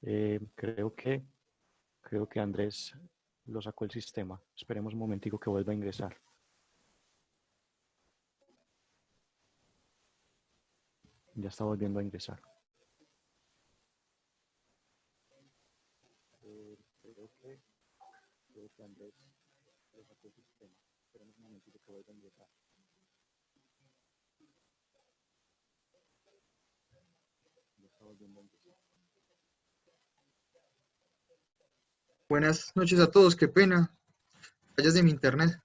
Creo que Andrés lo sacó el sistema. Esperemos un momentico que vuelva a ingresar. Ya está volviendo a ingresar. Creo que Andrés lo sacó el sistema. Esperemos un momentico que vuelva a ingresar. Ya está volviendo a ingresar. Buenas noches a todos, qué pena, fallas de mi internet.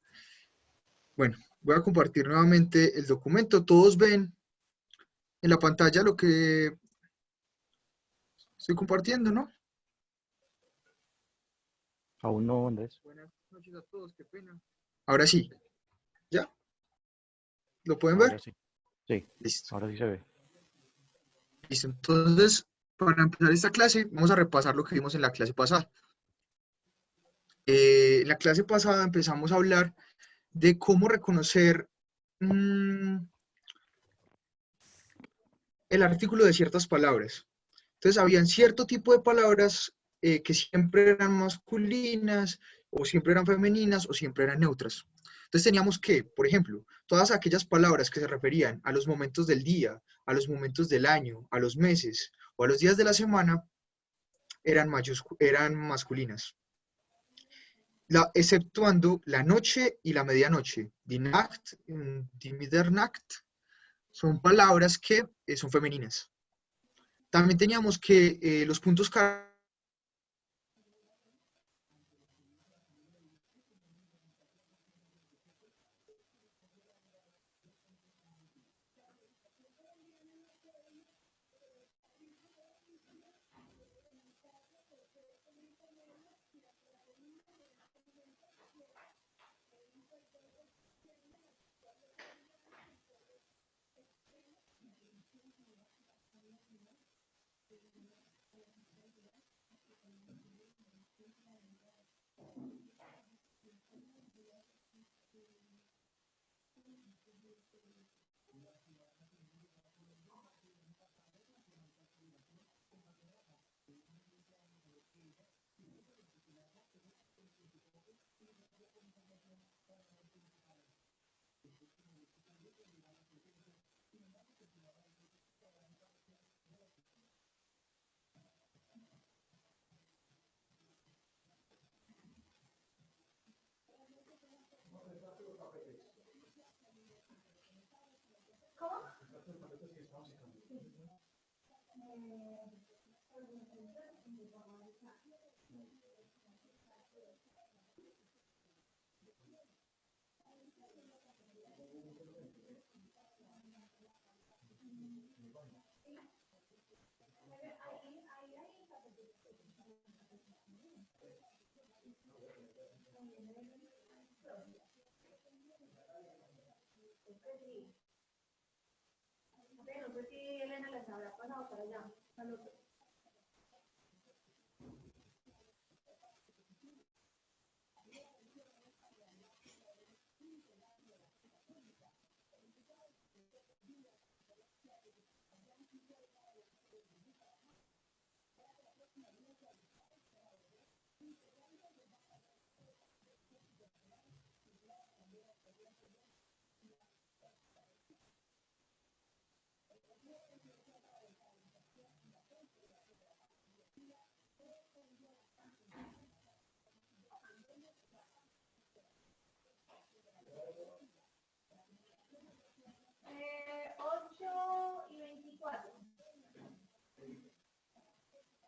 Bueno, voy a compartir nuevamente el documento. Todos ven en la pantalla lo que estoy compartiendo, ¿no? Aún no, Andrés. Buenas noches a todos, qué pena. Ahora sí, ¿ya? ¿Lo pueden Ahora ver? sí. Sí, Listo. ahora sí se ve. Listo. Entonces, para empezar esta clase, vamos a repasar lo que vimos en la clase pasada. En la clase pasada empezamos a hablar de cómo reconocer el artículo de ciertas palabras. Entonces, habían cierto tipo de palabras que siempre eran masculinas, o siempre eran femeninas, o siempre eran neutras. Entonces, teníamos que, por ejemplo, todas aquellas palabras que se referían a los momentos del día, a los momentos del año, a los meses o a los días de la semana, eran masculinas, exceptuando la noche y la medianoche. Die Nacht, die Mitternacht, son palabras que son femeninas. También teníamos que los puntos No sé si Elena les habrá pasado para allá.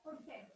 ¿Por qué?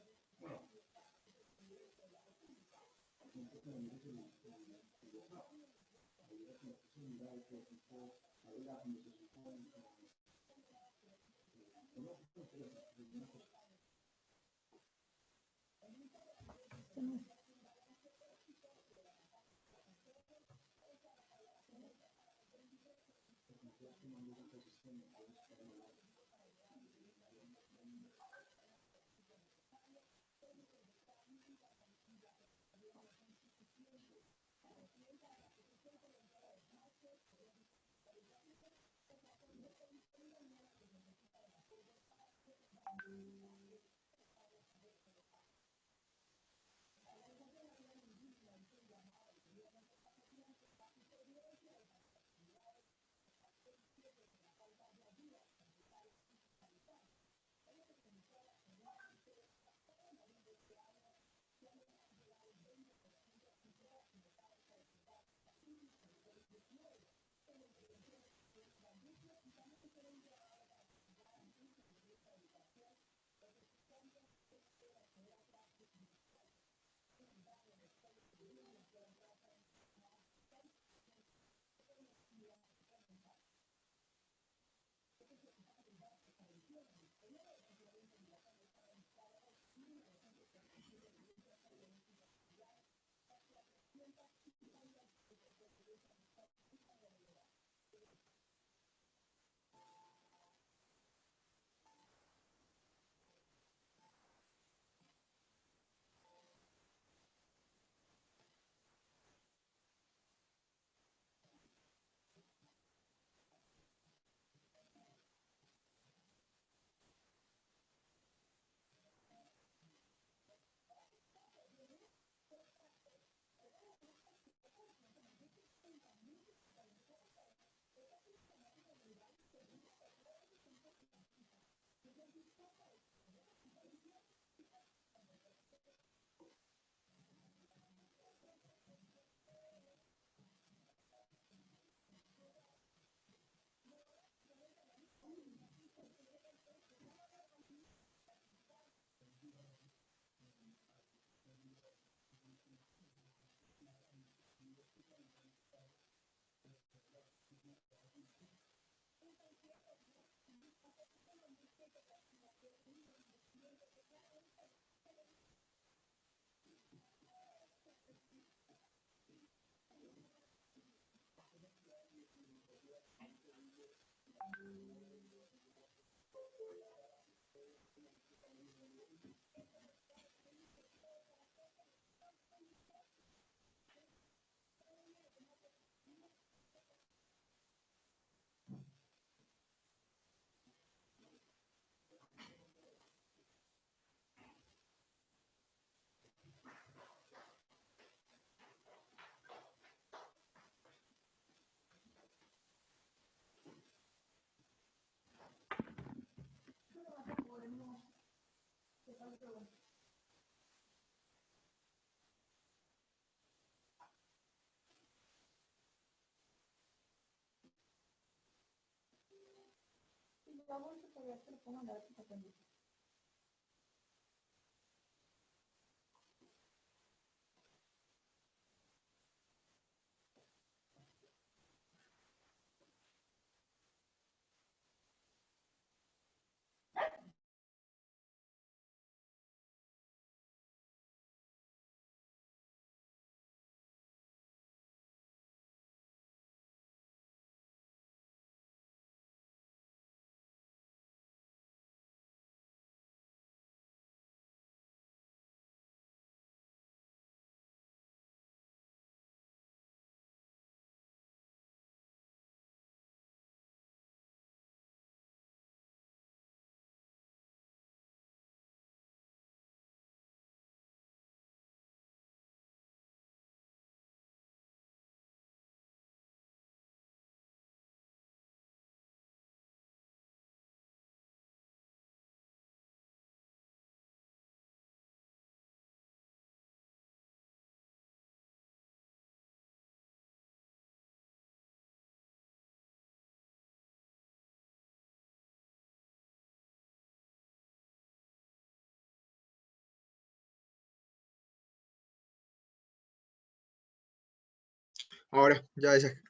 Ahora,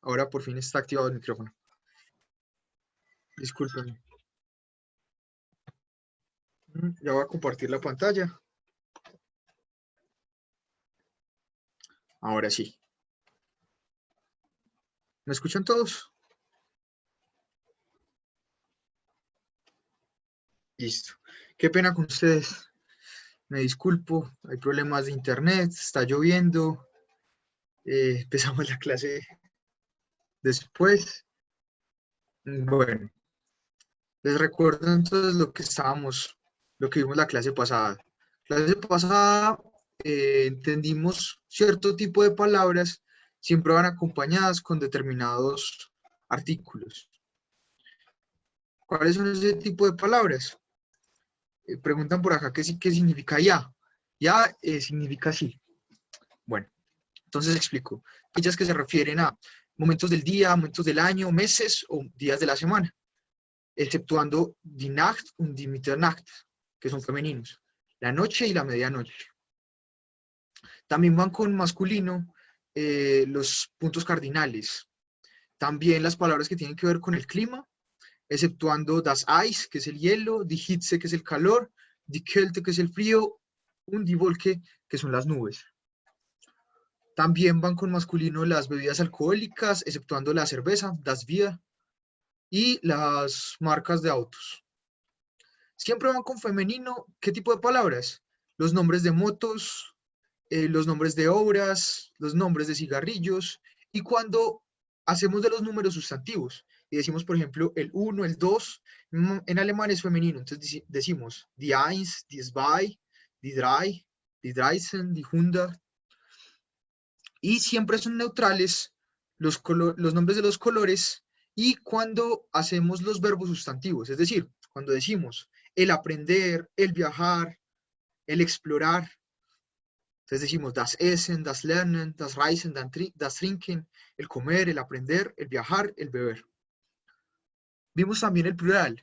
ahora por fin está activado el micrófono. Discúlpenme. Ya voy a compartir la pantalla. Ahora sí. ¿Me escuchan todos? Listo. Qué pena con ustedes. Me disculpo. Hay problemas de internet. Está lloviendo. Empezamos la clase después. Bueno, les recuerdo entonces lo que vimos la clase pasada. Clase pasada entendimos cierto tipo de palabras siempre van acompañadas con determinados artículos. ¿Cuáles son ese tipo de palabras? Preguntan por acá qué significa ya. Ya significa sí. Bueno, entonces explico. Aquellas que se refieren a momentos del día, momentos del año, meses o días de la semana, exceptuando die Nacht und die Mitternacht, que son femeninos, la noche y la medianoche. También van con masculino los puntos cardinales. También las palabras que tienen que ver con el clima, exceptuando das Eis, que es el hielo, die Hitze, que es el calor, die Kälte, que es el frío, und die Wolke, que son las nubes. También van con masculino las bebidas alcohólicas, exceptuando la cerveza, das Bier, y las marcas de autos. Siempre van con femenino, ¿qué tipo de palabras? Los nombres de motos, los nombres de obras, los nombres de cigarrillos, y cuando hacemos de los números sustantivos, y decimos, por ejemplo, el 1, el 2, en alemán es femenino, entonces decimos die Eins, die Zwei, die Drei, die Dreizehn, die Hundert, y siempre son neutrales los nombres de los colores, y cuando hacemos los verbos sustantivos, es decir, cuando decimos el aprender, el viajar, el explorar, entonces decimos das Essen, das Lernen, das Reisen, das Trinken, el comer, el aprender, el viajar, el beber. Vimos también el plural.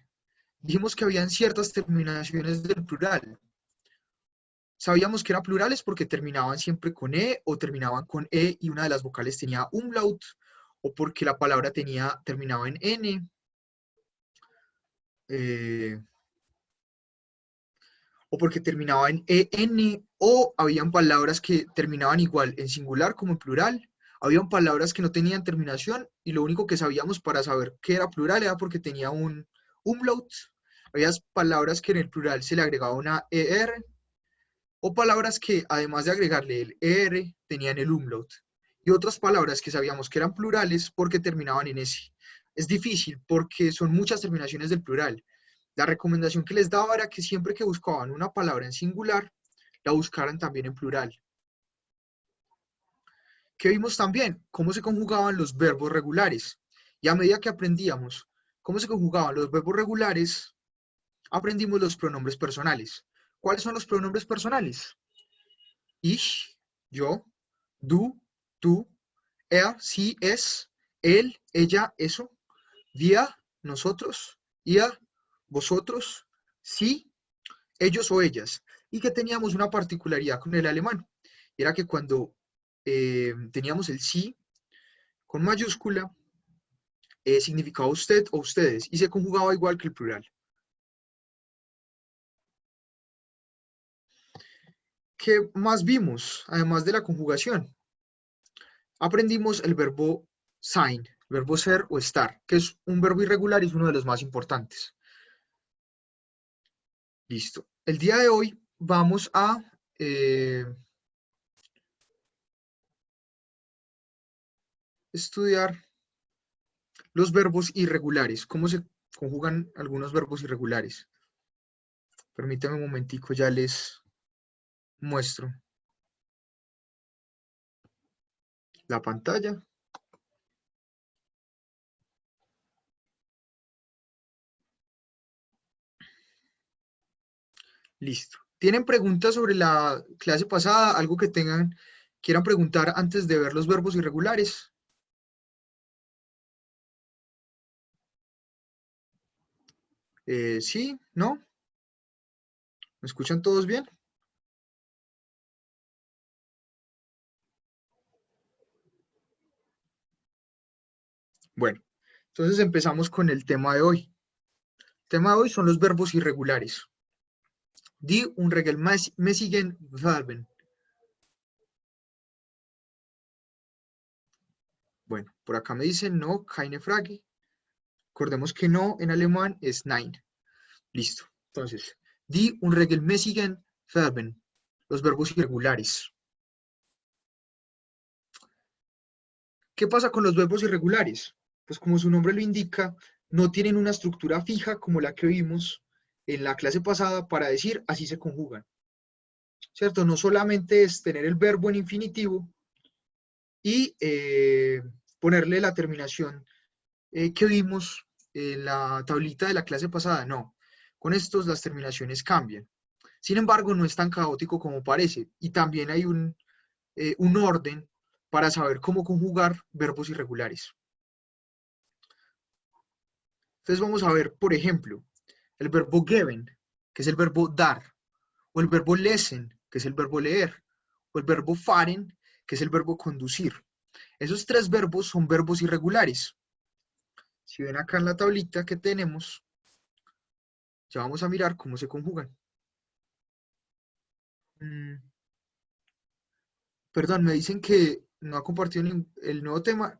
Dijimos que habían ciertas terminaciones del plural. Sabíamos que eran plurales porque terminaban siempre con E o terminaban con E y una de las vocales tenía umlaut, o porque la palabra terminaba en N. O porque terminaba en EN, o habían palabras que terminaban igual en singular como en plural, Habían palabras que no tenían terminación y lo único que sabíamos para saber que era plural era porque tenía un umlaut. Había palabras que en el plural se le agregaba una ER o palabras que además de agregarle el ER tenían el umlaut. Y otras palabras que sabíamos que eran plurales porque terminaban en S. Es difícil porque son muchas terminaciones del plural. La recomendación que les daba era que siempre que buscaban una palabra en singular, la buscaran también en plural. ¿Qué vimos también? Cómo se conjugaban los verbos regulares. Y a medida que aprendíamos cómo se conjugaban los verbos regulares, aprendimos los pronombres personales. ¿Cuáles son los pronombres personales? Ich, yo, du, tú, er, sie, es, él, ella, eso, wir, nosotros, ihr, vosotros, sie, ellos o ellas. Y que teníamos una particularidad con el alemán. Era que cuando teníamos el sí con mayúscula, significaba usted o ustedes y se conjugaba igual que el plural. ¿Qué más vimos, además de la conjugación? Aprendimos el verbo sein, el verbo ser o estar, que es un verbo irregular y es uno de los más importantes. Listo. El día de hoy vamos a estudiar los verbos irregulares, cómo se conjugan algunos verbos irregulares. Permítame un momentico, ya les muestro la pantalla. Listo. ¿Tienen preguntas sobre la clase pasada? ¿Algo que quieran preguntar antes de ver los verbos irregulares? ¿Sí? ¿No? ¿Me escuchan todos bien? Bueno, entonces empezamos con el tema de hoy. El tema de hoy son los verbos irregulares. Die unregelmäßigen Verben. Bueno, por acá me dicen no, keine Frage. Recordemos que no en alemán es nein. Listo. Entonces, die unregelmäßigen Verben. Los verbos irregulares. ¿Qué pasa con los verbos irregulares? Pues como su nombre lo indica, no tienen una estructura fija como la que vimos en la clase pasada para decir así se conjugan. ¿Cierto? No solamente es tener el verbo en infinitivo y ponerle la terminación que vimos en la tablita de la clase pasada, no. Con estos las terminaciones cambian. Sin embargo, no es tan caótico como parece y también hay un orden para saber cómo conjugar verbos irregulares. Entonces vamos a ver, por ejemplo, el verbo geben, que es el verbo dar, o el verbo lesen, que es el verbo leer, o el verbo fahren, que es el verbo conducir. Esos tres verbos son verbos irregulares. Si ven acá en la tablita que tenemos, ya vamos a mirar cómo se conjugan. Perdón, me dicen que no ha compartido el nuevo tema.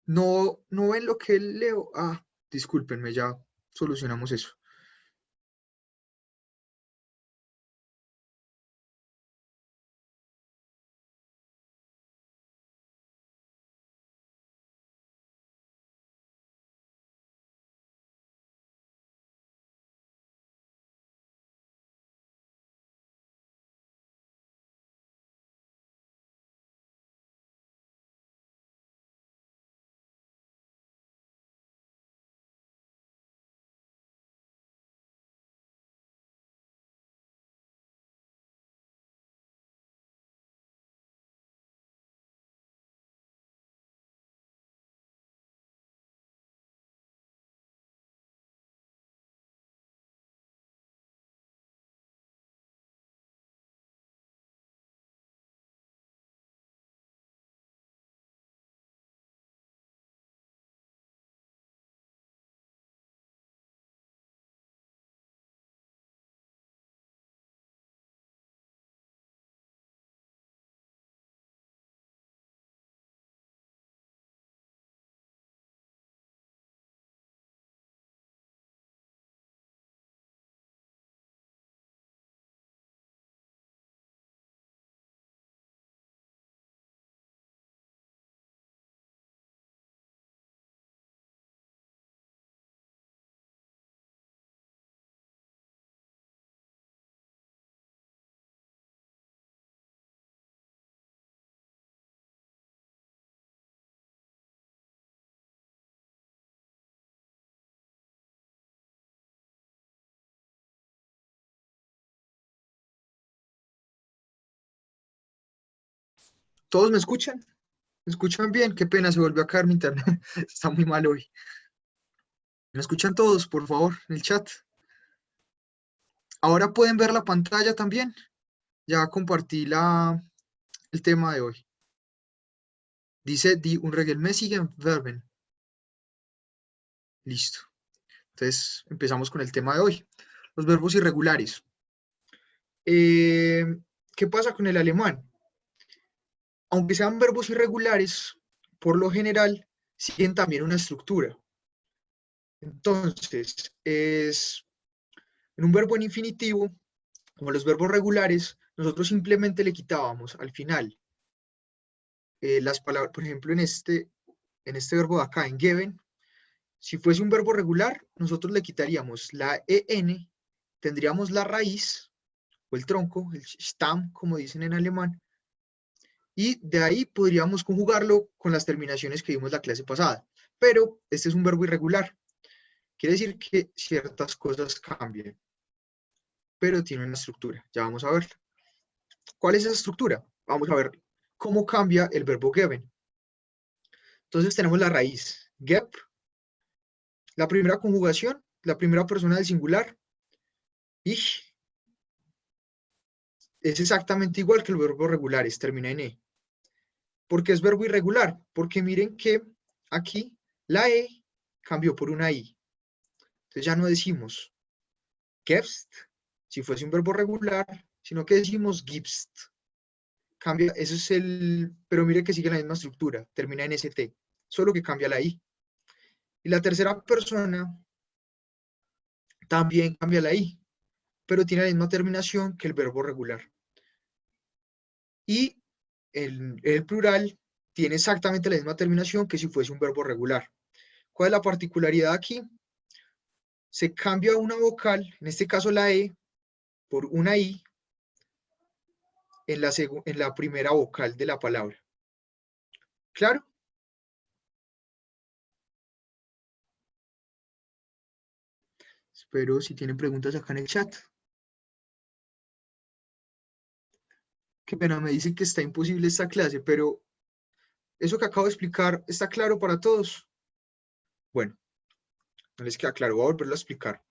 No, no ven lo que leo. Ah, discúlpenme, ya solucionamos eso. ¿Todos me escuchan? ¿Me escuchan bien? Qué pena, se volvió a caer mi internet. Está muy mal hoy. ¿Me escuchan todos, por favor, en el chat? Ahora pueden ver la pantalla también. Ya compartí el tema de hoy. Dice, die unregelmäßigen Verben. Listo. Entonces, empezamos con el tema de hoy. Los verbos irregulares. ¿Qué pasa con el alemán? Aunque sean verbos irregulares, por lo general, siguen también una estructura. Entonces, en un verbo en infinitivo, como los verbos regulares, nosotros simplemente le quitábamos al final las palabras, por ejemplo, en este verbo de acá, en geben, si fuese un verbo regular, nosotros le quitaríamos la en, tendríamos la raíz, o el tronco, el Stamm, como dicen en alemán, y de ahí podríamos conjugarlo con las terminaciones que vimos la clase pasada. Pero este es un verbo irregular. Quiere decir que ciertas cosas cambian, pero tiene una estructura. Ya vamos a verla. ¿Cuál es esa estructura? Vamos a ver cómo cambia el verbo geben. Entonces tenemos la raíz, geb, la primera conjugación, la primera persona del singular, ich, es exactamente igual que el verbo regulares, termina en e. ¿Por qué es verbo irregular? Porque miren que aquí la e cambió por una i. Entonces ya no decimos gebst, si fuese un verbo regular, sino que decimos gibst. Cambia, eso es pero mire que sigue la misma estructura, termina en st, solo que cambia la i. Y la tercera persona también cambia la i, pero tiene la misma terminación que el verbo regular. Y el plural tiene exactamente la misma terminación que si fuese un verbo regular. ¿Cuál es la particularidad aquí? Se cambia una vocal, en este caso la e, por una i en la primera vocal de la palabra. ¿Claro? Espero si tienen preguntas acá en el chat. Qué pena, me dicen que está imposible esta clase, pero eso que acabo de explicar está claro para todos. Bueno, no les queda claro, voy a volverlo a explicar.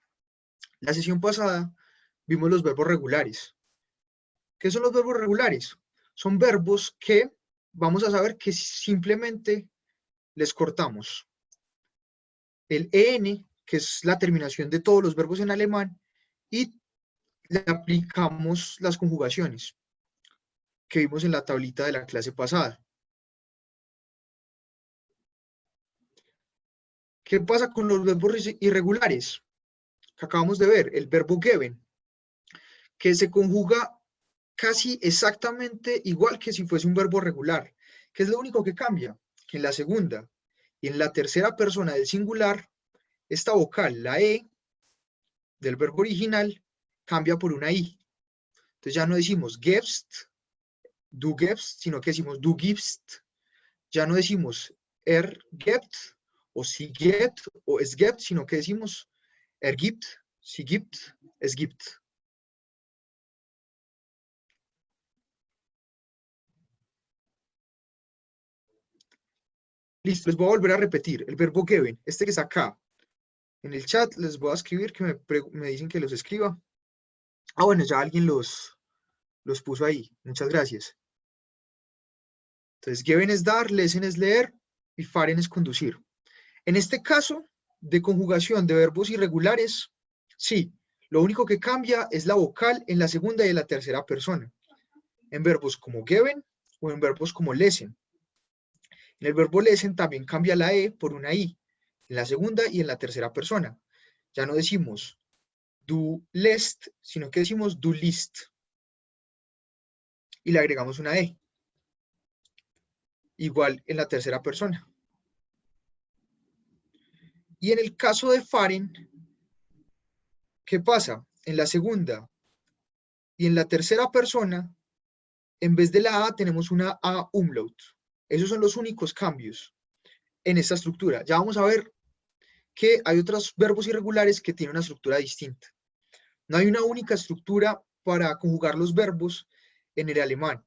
La sesión pasada vimos los verbos regulares. ¿Qué son los verbos regulares? Son verbos que vamos a saber que simplemente les cortamos el en, que es la terminación de todos los verbos en alemán, y le aplicamos las conjugaciones que vimos en la tablita de la clase pasada. ¿Qué pasa con los verbos irregulares? Que acabamos de ver, el verbo geben, que se conjuga casi exactamente igual que si fuese un verbo regular, que es lo único que cambia, que en la segunda y en la tercera persona del singular, esta vocal, la e, del verbo original, cambia por una i. Entonces ya no decimos gebst, du gebst, sino que decimos du gibst. Ya no decimos gebt, o sie gebt, o es gebt, sino que decimos gibt, sie gibt, es gibt. Listo, les voy a volver a repetir. El verbo geben, este que está acá. En el chat les voy a escribir, que me dicen que los escriba. Ah, bueno, ya alguien los puso ahí. Muchas gracias. Entonces, geben es dar, lesen es leer y fahren es conducir. En este caso de conjugación de verbos irregulares, sí, lo único que cambia es la vocal en la segunda y en la tercera persona. En verbos como geben o en verbos como lesen. En el verbo lesen también cambia la e por una i, en la segunda y en la tercera persona. Ya no decimos du lest, sino que decimos du liest. Y le agregamos una e. Igual en la tercera persona. Y en el caso de fahren, ¿qué pasa? En la segunda y en la tercera persona, en vez de la a tenemos una a umlaut. Esos son los únicos cambios en esta estructura. Ya vamos a ver que hay otros verbos irregulares que tienen una estructura distinta. No hay una única estructura para conjugar los verbos en el alemán.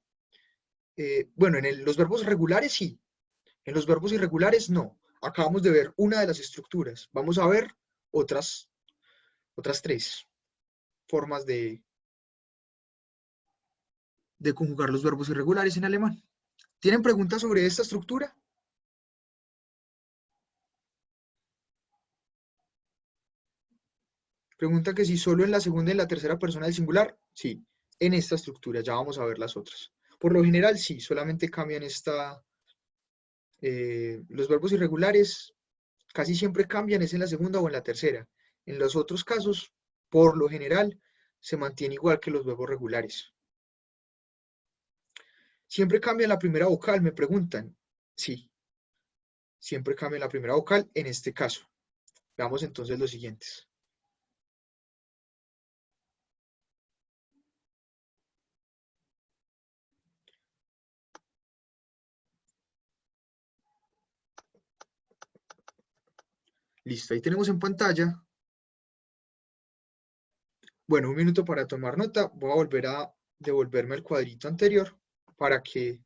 bueno, los verbos regulares sí, en los verbos irregulares no. Acabamos de ver una de las estructuras. Vamos a ver otras tres formas de conjugar los verbos irregulares en alemán. ¿Tienen preguntas sobre esta estructura? Pregunta que si solo en la segunda y en la tercera persona del singular. Sí, en esta estructura. Ya vamos a ver las otras. Por lo general, sí, solamente cambian los verbos irregulares casi siempre cambian, es en la segunda o en la tercera. En los otros casos, por lo general, se mantiene igual que los verbos regulares. ¿Siempre cambia la primera vocal? Me preguntan. Sí, siempre cambia la primera vocal en este caso. Veamos entonces los siguientes. Listo, ahí tenemos en pantalla. Bueno, un minuto para tomar nota. Voy a volver a devolverme el cuadrito anterior para que,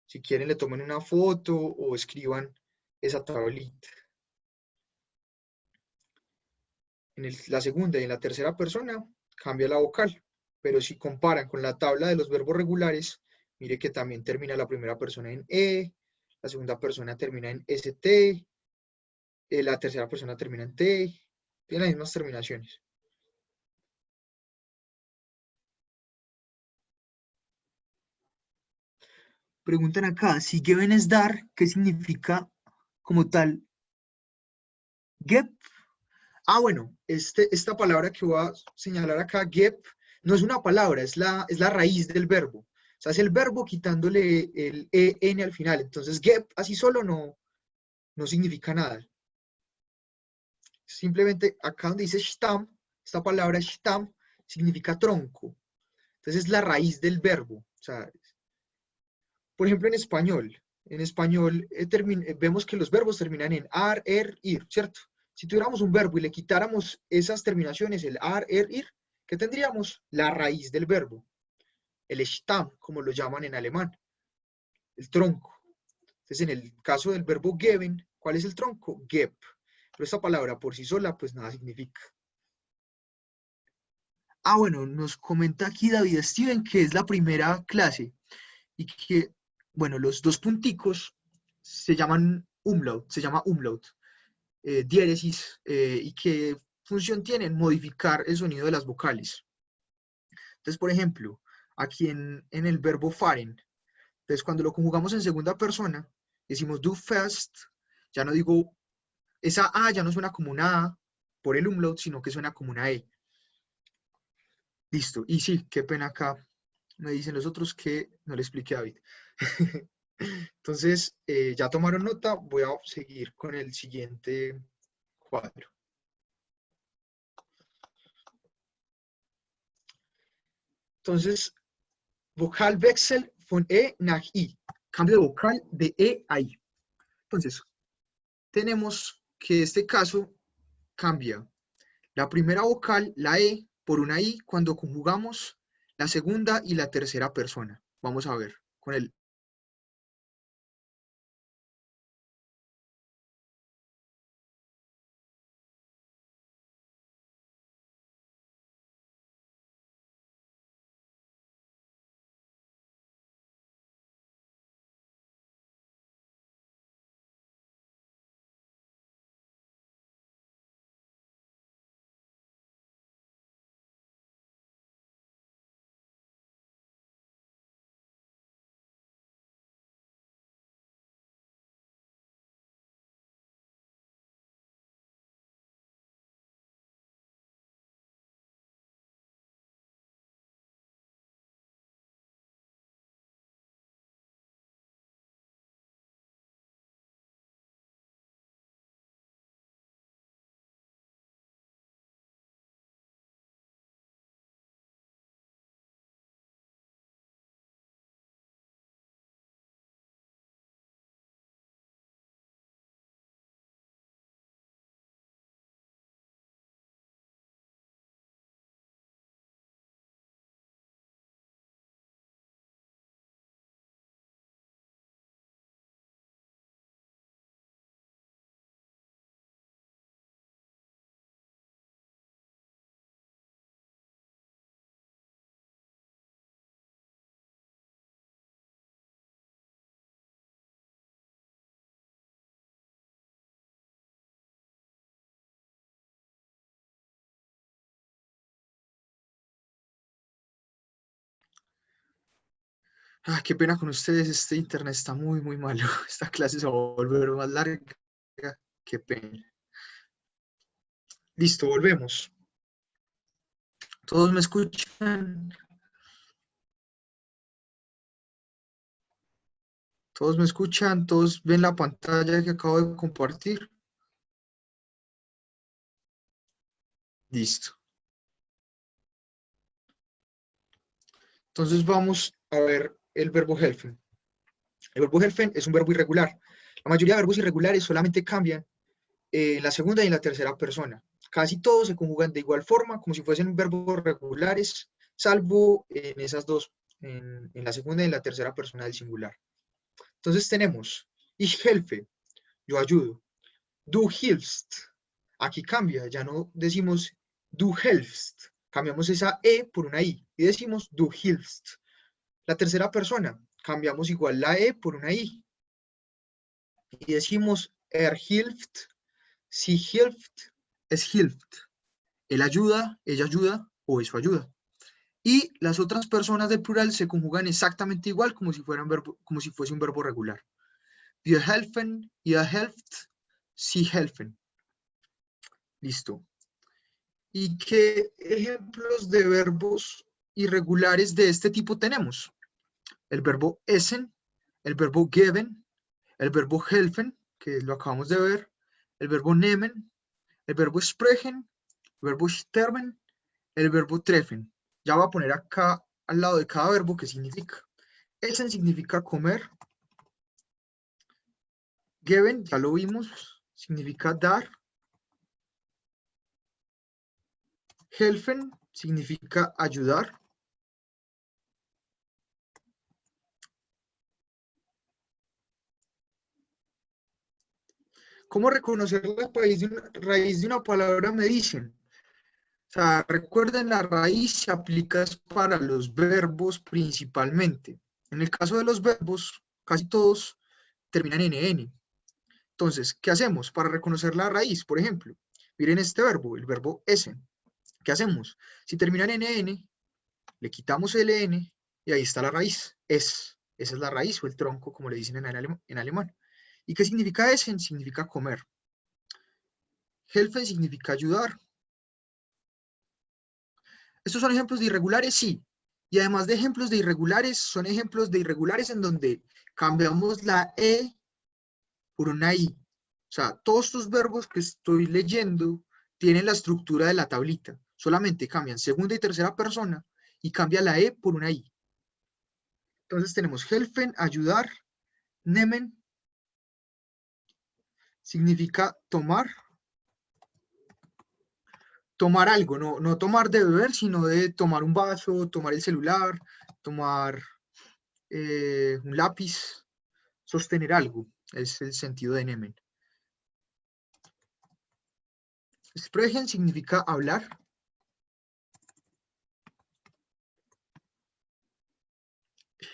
si quieren, le tomen una foto o escriban esa tablita. En la segunda y en la tercera persona cambia la vocal, pero si comparan con la tabla de los verbos regulares, mire que también termina la primera persona en E, la segunda persona termina en ST, la tercera persona termina en T, tiene las mismas terminaciones. Preguntan acá, si geben es dar, ¿qué significa como tal? Geb. Ah, bueno, esta palabra que voy a señalar acá, geb, no es una palabra, es la raíz del verbo. O sea, es el verbo quitándole el en al final. Entonces, geb así solo no significa nada. Simplemente acá donde dice Stamm, esta palabra Stamm significa tronco. Entonces es la raíz del verbo. O sea, por ejemplo, en español vemos que los verbos terminan en ar, ir, ¿cierto? Si tuviéramos un verbo y le quitáramos esas terminaciones, el ar, ir, ¿qué tendríamos? La raíz del verbo, el Stamm, como lo llaman en alemán, el tronco. Entonces, en el caso del verbo geben, ¿cuál es el tronco? Geb. Pero esta palabra por sí sola, pues nada significa. Ah, bueno, nos comenta aquí David Steven que es la primera clase y que, bueno, los dos punticos se llaman umlaut, se llama umlaut, diéresis, y qué función tienen, modificar el sonido de las vocales. Entonces, por ejemplo, aquí en el verbo fahren, entonces cuando lo conjugamos en segunda persona, decimos du fährst, ya no digo, esa A ya no suena como una A por el umlaut, sino que suena como una E. Listo. Y sí, qué pena acá. Me dicen los otros que no le expliqué a David. Entonces, ya tomaron nota. Voy a seguir con el siguiente cuadro. Entonces, Vokalwechsel von E nach I. Cambio de vocal de E a I. Entonces, tenemos que este caso cambia la primera vocal, la E, por una I cuando conjugamos la segunda y la tercera persona. Vamos a ver con el Qué pena con ustedes, este internet está muy, muy malo. Esta clase se va a volver más larga. Qué pena. Listo, volvemos. ¿Todos me escuchan? ¿Todos me escuchan? ¿Todos ven la pantalla que acabo de compartir? Listo. Entonces vamos a ver el verbo helfen. El verbo helfen es un verbo irregular. La mayoría de verbos irregulares solamente cambian en la segunda y en la tercera persona. Casi todos se conjugan de igual forma, como si fuesen verbos regulares, salvo en esas dos, en la segunda y en la tercera persona del singular. Entonces tenemos ich helfe, yo ayudo. Du hilfst, aquí cambia, ya no decimos du helfst, cambiamos esa E por una I y decimos du hilfst. La tercera persona, cambiamos igual la E por una I y decimos hilft, sie hilft, es hilft. Él ayuda, ella ayuda o eso ayuda. Y las otras personas del plural se conjugan exactamente igual como si fuese un verbo regular. Wir helfen, ihr helft, sie helfen. Listo. ¿Y qué ejemplos de verbos irregulares de este tipo tenemos? El verbo essen, el verbo geben, el verbo helfen, que lo acabamos de ver, el verbo nehmen, el verbo sprechen, el verbo sterben, el verbo treffen. Ya voy a poner acá al lado de cada verbo qué significa. Essen significa comer. Geben, ya lo vimos, significa dar. Helfen significa ayudar. ¿Cómo reconocer la raíz de una palabra? Me dicen. O sea, recuerden, la raíz se aplica para los verbos principalmente. En el caso de los verbos, casi todos terminan en "n". Entonces, ¿qué hacemos para reconocer la raíz? Por ejemplo, miren este verbo, el verbo essen. ¿Qué hacemos? Si terminan en "n", le quitamos el "n" y ahí está la raíz. Esa es la raíz o el tronco, como le dicen en alemán. ¿Y qué significa essen? Significa comer. Helfen significa ayudar. ¿Estos son ejemplos de irregulares? Sí. Y además de ejemplos de irregulares, son ejemplos de irregulares en donde cambiamos la E por una I. O sea, todos estos verbos que estoy leyendo tienen la estructura de la tablita. Solamente cambian segunda y tercera persona y cambia la E por una I. Entonces tenemos helfen, ayudar, nehmen, significa tomar. Tomar algo, no tomar de beber, sino de tomar un vaso, tomar el celular, tomar un lápiz, sostener algo, es el sentido de nehmen. Sprechen significa hablar.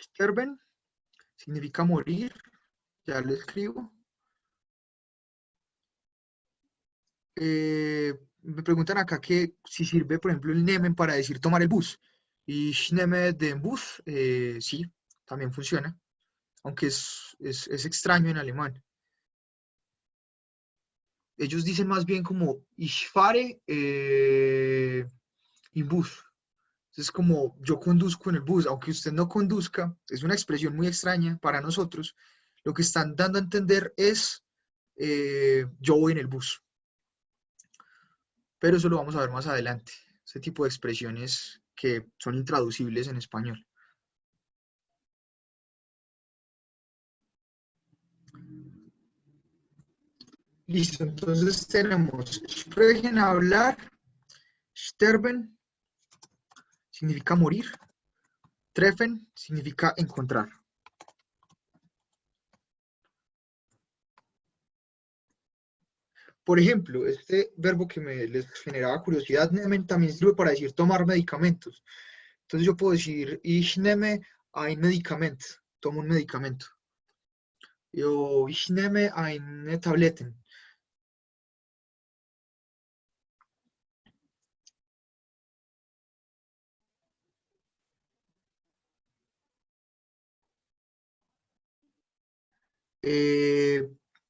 Sterben significa morir, ya lo escribo. Me preguntan acá que si sirve, por ejemplo, el nehmen para decir tomar el bus. Ich nehme den Bus, sí, también funciona, aunque es extraño en alemán. Ellos dicen más bien como ich fahre im Bus. Es como yo conduzco en el bus, aunque usted no conduzca, es una expresión muy extraña para nosotros. Lo que están dando a entender es yo voy en el bus. Pero eso lo vamos a ver más adelante. Ese tipo de expresiones que son intraducibles en español. Listo, entonces tenemos sprechen, hablar, sterben, significa morir, treffen, significa encontrar. Por ejemplo, este verbo que les generaba curiosidad, nehmen, también sirve para decir tomar medicamentos. Entonces yo puedo decir, ich nehme ein Medikament, tomo un medicamento. O ich nehme eine Tabletten.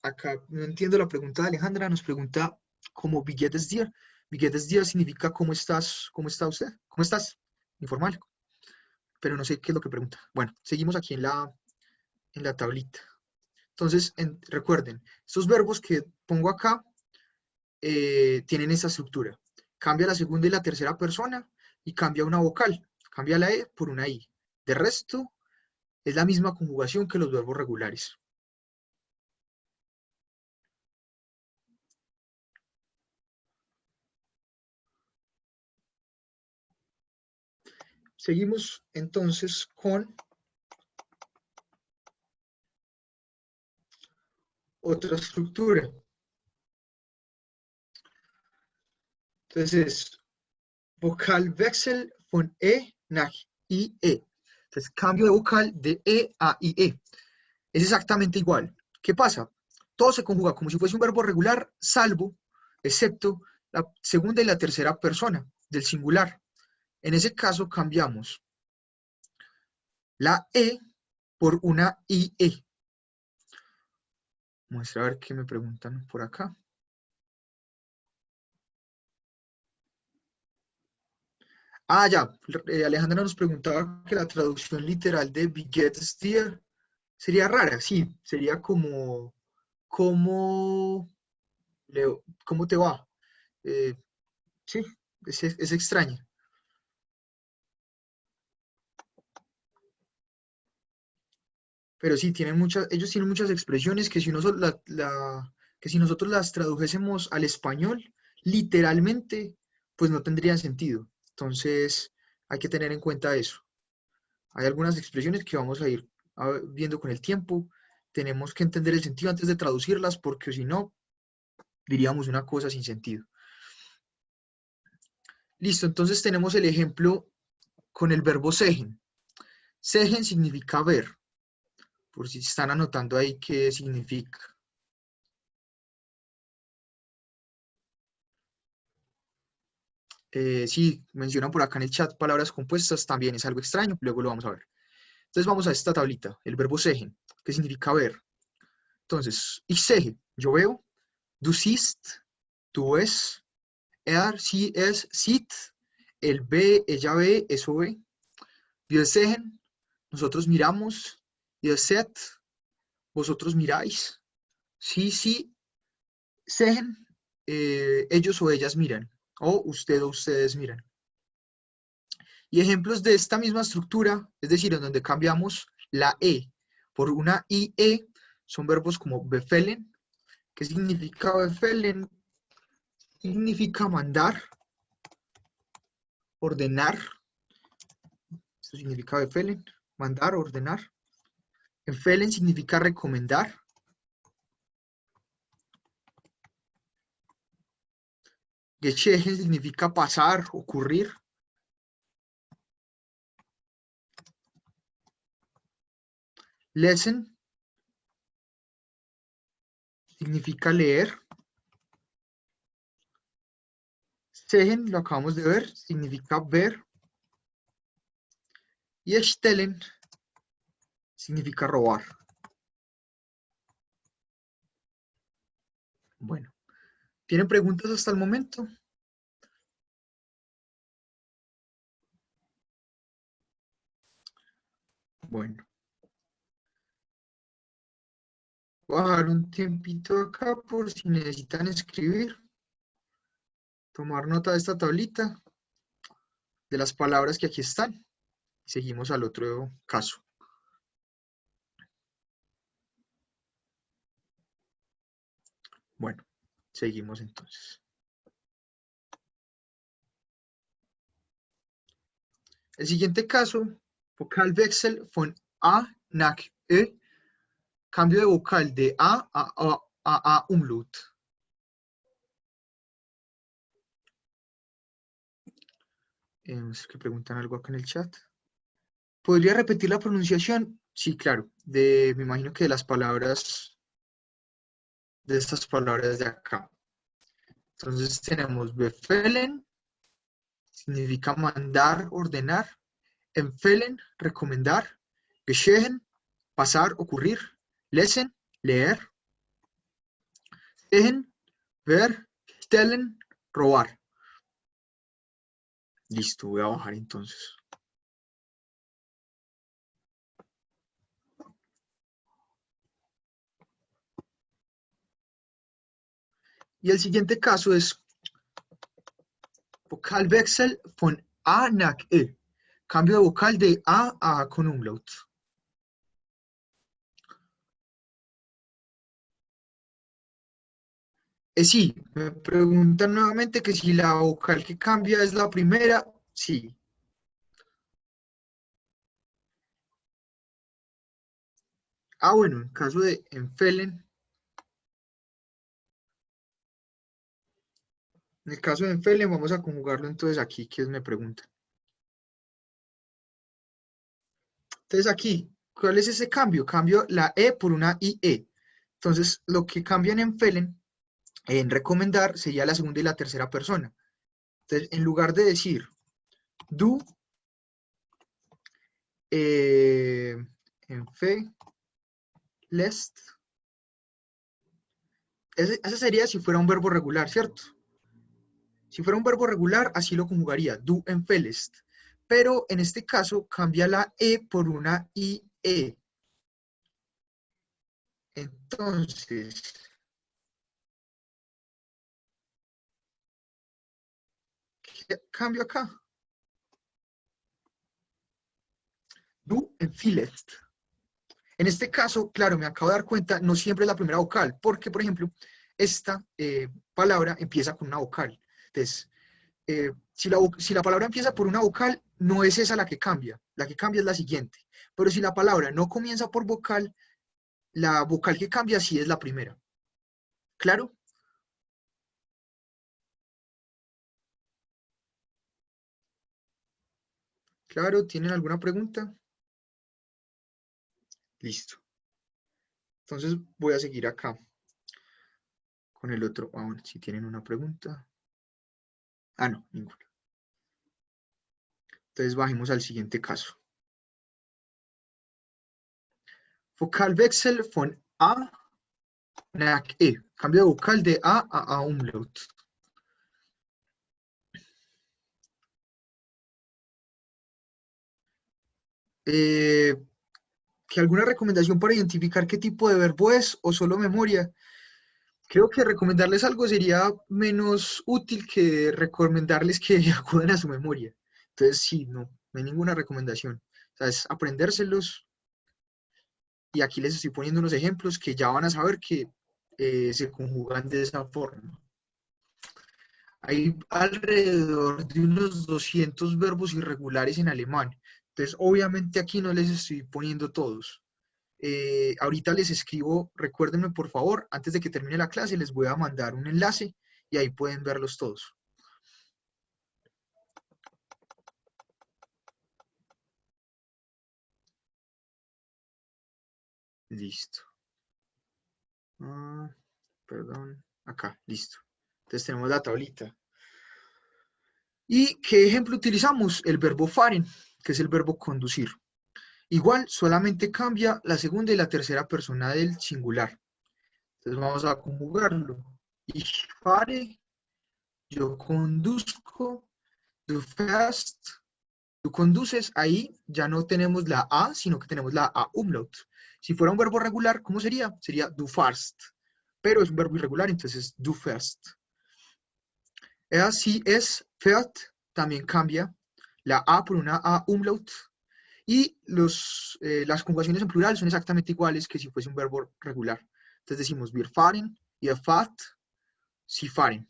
Acá no entiendo la pregunta de Alejandra, nos pregunta como wie geht es dir. Wie geht es dir significa ¿cómo estás? ¿Cómo está usted? ¿Cómo estás? Informal, pero no sé qué es lo que pregunta. Bueno, seguimos aquí en la tablita. Entonces, recuerden, estos verbos que pongo acá tienen esta estructura. Cambia la segunda y la tercera persona y cambia una vocal. Cambia la E por una I. De resto, es la misma conjugación que los verbos regulares. Seguimos entonces con otra estructura. Entonces, Vokalwechsel von E nach IE. Entonces, cambio de vocal de E a IE. Es exactamente igual. ¿Qué pasa? Todo se conjuga como si fuese un verbo regular, salvo, excepto la segunda y la tercera persona del singular. En ese caso cambiamos la E por una IE. Vamos a ver qué me preguntan por acá. Ah, ya. Alejandra nos preguntaba que la traducción literal de Wie geht es dir sería rara. Sí, sería como ¿cómo, cómo te va? Sí, es extraña. Pero sí, ellos tienen muchas expresiones que si, que si nosotros las tradujésemos al español, literalmente, pues no tendrían sentido. Entonces, hay que tener en cuenta eso. Hay algunas expresiones que vamos a ir viendo con el tiempo. Tenemos que entender el sentido antes de traducirlas, porque si no, diríamos una cosa sin sentido. Listo, entonces tenemos el ejemplo con el verbo sehen. Sehen significa ver, por si están anotando ahí qué significa. Sí, mencionan por acá en el chat palabras compuestas, también es algo extraño, luego lo vamos a ver. Entonces vamos a esta tablita, el verbo sehen, que significa ver. Entonces, ich sehe, yo veo, du siehst, tú ves, sie, es, sieht, él ve, ella ve, eso ve. Wir sehen, nosotros miramos, ihr seht, vosotros miráis, sí, sehen, ellos o ellas miran, o usted o ustedes miran. Y ejemplos de esta misma estructura, es decir, en donde cambiamos la E por una IE, son verbos como befehlen. ¿Qué significa befehlen? Significa mandar, ordenar. Eso significa befehlen, mandar, ordenar. Empfehlen significa recomendar. Geschehen significa pasar, ocurrir. Lesen significa leer. Sehen, lo acabamos de ver, significa ver. Y stehlen significa robar. Bueno, ¿tienen preguntas hasta el momento? Bueno. Voy a dejar un tiempito acá por si necesitan escribir. Tomar nota de esta tablita, de las palabras que aquí están. Y seguimos al otro caso. Bueno, seguimos entonces. El siguiente caso, Vokalwechsel von A nach E, cambio de vocal de A umlaut. Es que preguntan algo acá en el chat. ¿Podría repetir la pronunciación? Sí, claro. Me imagino que de las palabras, de estas palabras de acá. Entonces tenemos befehlen, significa mandar, ordenar. Empfehlen, recomendar. Geschehen, pasar, ocurrir. Lesen, leer, sehen, ver, stellen, robar. Listo, voy a bajar entonces. Y el siguiente caso es Vokalwechsel von A nach E. Cambio de vocal de A con umlaut. Sí, me preguntan nuevamente que si la vocal que cambia es la primera. Sí. Bueno, en caso de Enfelen. En el caso de Enfelen vamos a conjugarlo entonces aquí, que me preguntan. Entonces aquí, ¿cuál es ese cambio? Cambio la E por una IE. Entonces, lo que cambian en Enfelen, en recomendar, sería la segunda y la tercera persona. Entonces, en lugar de decir du, empfehlest, ese sería si fuera un verbo regular, ¿cierto? Si fuera un verbo regular, así lo conjugaría, du empfehlest. Pero en este caso, cambia la E por una IE. Entonces, ¿qué cambio acá? Du empfiehlest. En este caso, claro, me acabo de dar cuenta, no siempre es la primera vocal, porque, por ejemplo, esta palabra empieza con una vocal. Entonces, si la palabra empieza por una vocal, no es esa la que cambia es la siguiente. Pero si la palabra no comienza por vocal, la vocal que cambia sí es la primera. ¿Claro? ¿Claro? ¿Tienen alguna pregunta? Listo. Entonces voy a seguir acá con el otro. Bueno, si tienen una pregunta. No, ninguna. Entonces bajemos al siguiente caso. Vokalwechsel von A nach E. Cambio de vocal de A umlaut. ¿Que alguna recomendación para identificar qué tipo de verbo es o solo memoria? Creo que recomendarles algo sería menos útil que recomendarles que acudan a su memoria. Entonces, sí, no hay ninguna recomendación. O sea, es aprendérselos. Y aquí les estoy poniendo unos ejemplos que ya van a saber que se conjugan de esa forma. Hay alrededor de unos 200 verbos irregulares en alemán. Entonces, obviamente aquí no les estoy poniendo todos. Ahorita les escribo, recuérdenme por favor, antes de que termine la clase, les voy a mandar un enlace y ahí pueden verlos todos. Listo. Perdón, acá, listo. Entonces tenemos la tablita. ¿Y qué ejemplo utilizamos? El verbo fahren, que es el verbo conducir. Igual, solamente cambia la segunda y la tercera persona del singular. Entonces vamos a conjugarlo. Ich fahre, yo conduzco, du fährst, tú conduces, ahí ya no tenemos la A, sino que tenemos la A umlaut. Si fuera un verbo regular, ¿cómo sería? Sería du fahrst. Pero es un verbo irregular, entonces du fährst. Si es fährt, también cambia la A por una A umlaut. Y las conjugaciones en plural son exactamente iguales que si fuese un verbo regular. Entonces decimos wir fahren, ihr fahrt, sie fahren.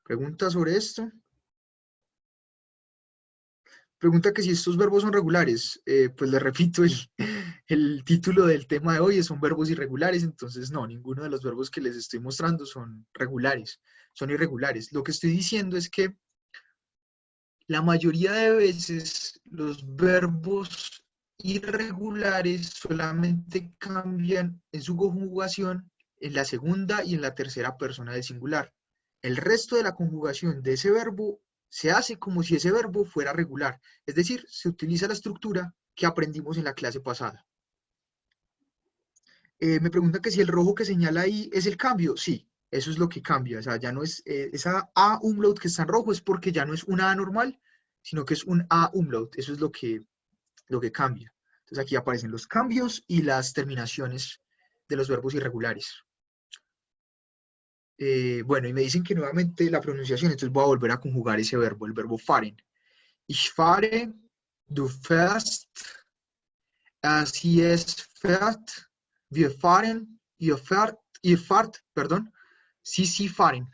¿Preguntas sobre esto? Pregunta que si estos verbos son regulares. Pues les repito, el título del tema de hoy son verbos irregulares, entonces no, ninguno de los verbos que les estoy mostrando son regulares, son irregulares. Lo que estoy diciendo es que la mayoría de veces los verbos irregulares solamente cambian en su conjugación en la segunda y en la tercera persona del singular. El resto de la conjugación de ese verbo se hace como si ese verbo fuera regular, es decir, se utiliza la estructura que aprendimos en la clase pasada. Me pregunta que si el rojo que señala ahí es el cambio. Sí, eso es lo que cambia. O sea, ya no es esa A umlaut que está en rojo es porque ya no es una A normal, sino que es un A umlaut. Eso es lo que cambia. Entonces aquí aparecen los cambios y las terminaciones de los verbos irregulares. Bueno, y me dicen que nuevamente la pronunciación, entonces voy a volver a conjugar ese verbo, el verbo fahren. Ich fahre, du fährst, sie es fährt, wir fahren, ihr fahrt, perdón, sie fahren.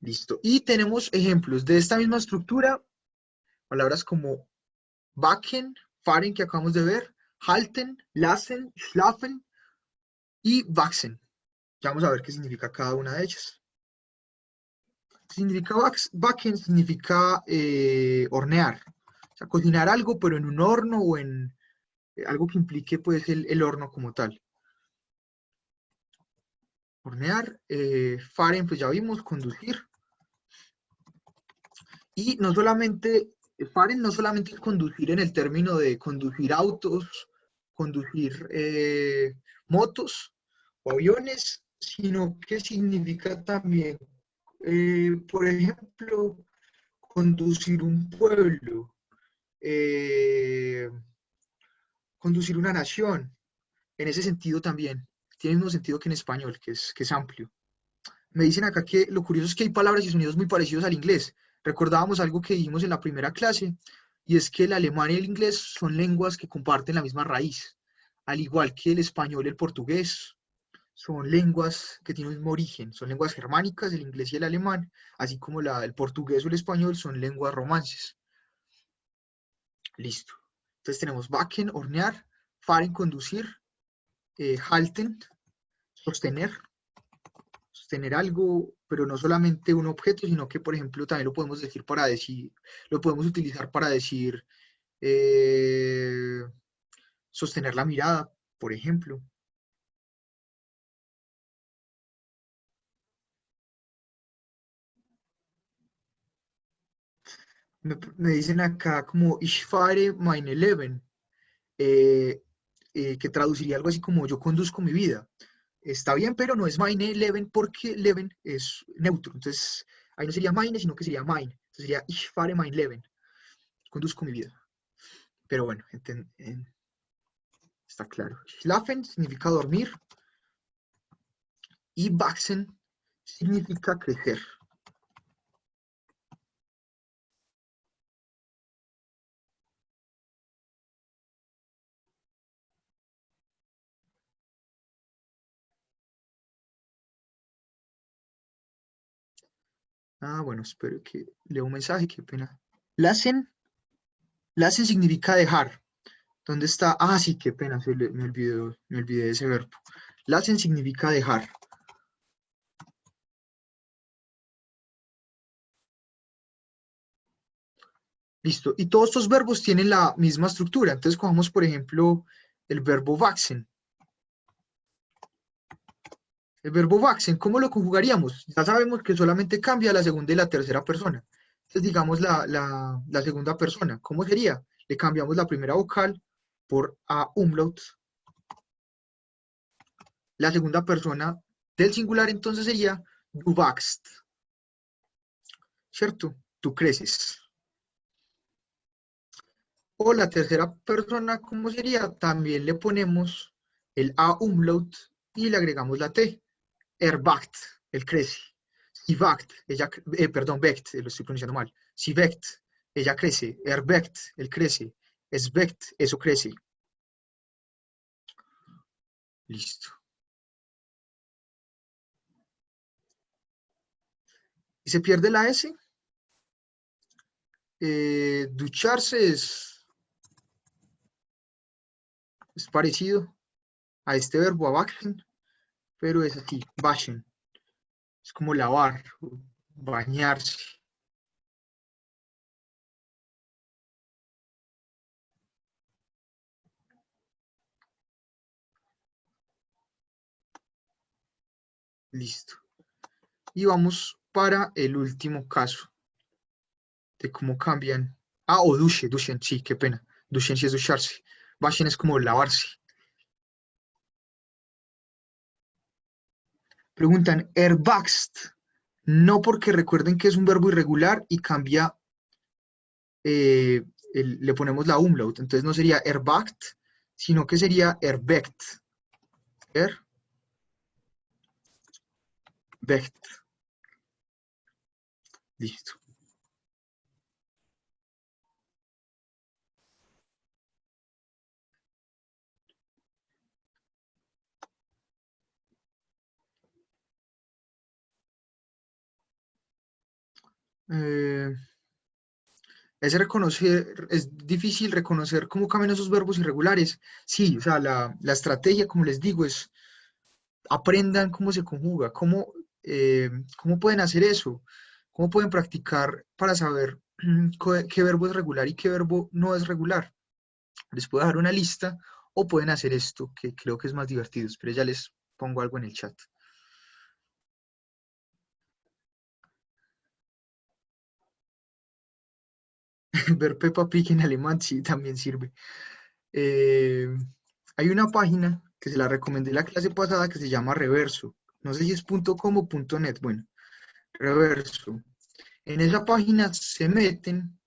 Listo. Y tenemos ejemplos de esta misma estructura, palabras como backen, fahren, que acabamos de ver, halten, lassen, schlafen y wachsen. Ya vamos a ver qué significa cada una de ellas. Significa backen, significa hornear. O sea, cocinar algo, pero en un horno o en algo que implique pues el horno como tal. Hornear, fahren, pues ya vimos, conducir. Y no solamente, fahren no solamente es conducir en el término de conducir autos, conducir motos o aviones, sino que significa también, por ejemplo, conducir un pueblo, eh, conducir una nación. En ese sentido también, tiene el mismo sentido que en español, que es amplio. Me dicen acá que lo curioso es que hay palabras y sonidos muy parecidos al inglés. Recordábamos algo que dijimos en la primera clase, y es que el alemán y el inglés son lenguas que comparten la misma raíz, al igual que el español y el portugués. Son lenguas que tienen el mismo origen, son lenguas germánicas, el inglés y el alemán, así como el portugués o el español son lenguas romances. Listo. Entonces tenemos backen, hornear, fahren, conducir, halten, sostener, sostener algo, pero no solamente un objeto, sino que, por ejemplo, también lo podemos decir para decir, lo podemos utilizar para decir eh, sostener la mirada, por ejemplo. Me dicen acá como Ich fahre meine Leben, eh, que traduciría algo así como yo conduzco mi vida. Está bien, pero no es meine Leben porque Leben es neutro. Entonces, ahí no sería meine, sino que sería mein. Entonces sería Ich fahre mein Leben. Conduzco mi vida. Pero bueno, está claro. Schlafen significa dormir y wachsen significa crecer. Ah, bueno, espero que lea un mensaje, qué pena. Lassen, lassen significa dejar. ¿Dónde está? Ah, sí, qué pena, me olvidé de ese verbo. Lassen significa dejar. Listo. Y todos estos verbos tienen la misma estructura. Entonces, cogamos, por ejemplo, el verbo wachsen. El verbo wachsen, ¿cómo lo conjugaríamos? Ya sabemos que solamente cambia la segunda y la tercera persona. Entonces, digamos la segunda persona. ¿Cómo sería? Le cambiamos la primera vocal por a umlaut. La segunda persona del singular entonces sería du wachst. ¿Cierto? Tú creces. O la tercera persona, ¿cómo sería? También le ponemos el a umlaut y le agregamos la t. Wacht, él crece. Sie wächst, ella, perdón, wächst, lo estoy pronunciando mal. Sie wächst, ella crece. Wächst, él crece. Es wächst, eso crece. Listo. ¿Y se pierde la S? Ducharse es parecido a este verbo, a waschen, pero es así, waschen. Es como lavar, bañarse. Listo. Y vamos para el último caso de cómo cambian o duschen, sí, qué pena. Duschen sí es ducharse. Waschen es como lavarse. Preguntan, erwachst. No, porque recuerden que es un verbo irregular y cambia, eh, le ponemos la umlaut. Entonces no sería erwacht, sino que sería erweckt. Erweckt. Listo. Eh, es difícil reconocer cómo cambian esos verbos irregulares. Sí, o sea, la estrategia, como les digo, es aprendan cómo se conjuga, cómo pueden hacer eso, cómo pueden practicar para saber qué verbo es regular y qué verbo no es regular. Les puedo dejar una lista o pueden hacer esto, que creo que es más divertido, pero ya les pongo algo en el chat. Ver Peppa Pig en alemán sí también sirve. Eh, Hay una página que se la recomendé la clase pasada que se llama Reverso. No sé si es .com o .net. Bueno, Reverso. En esa página se meten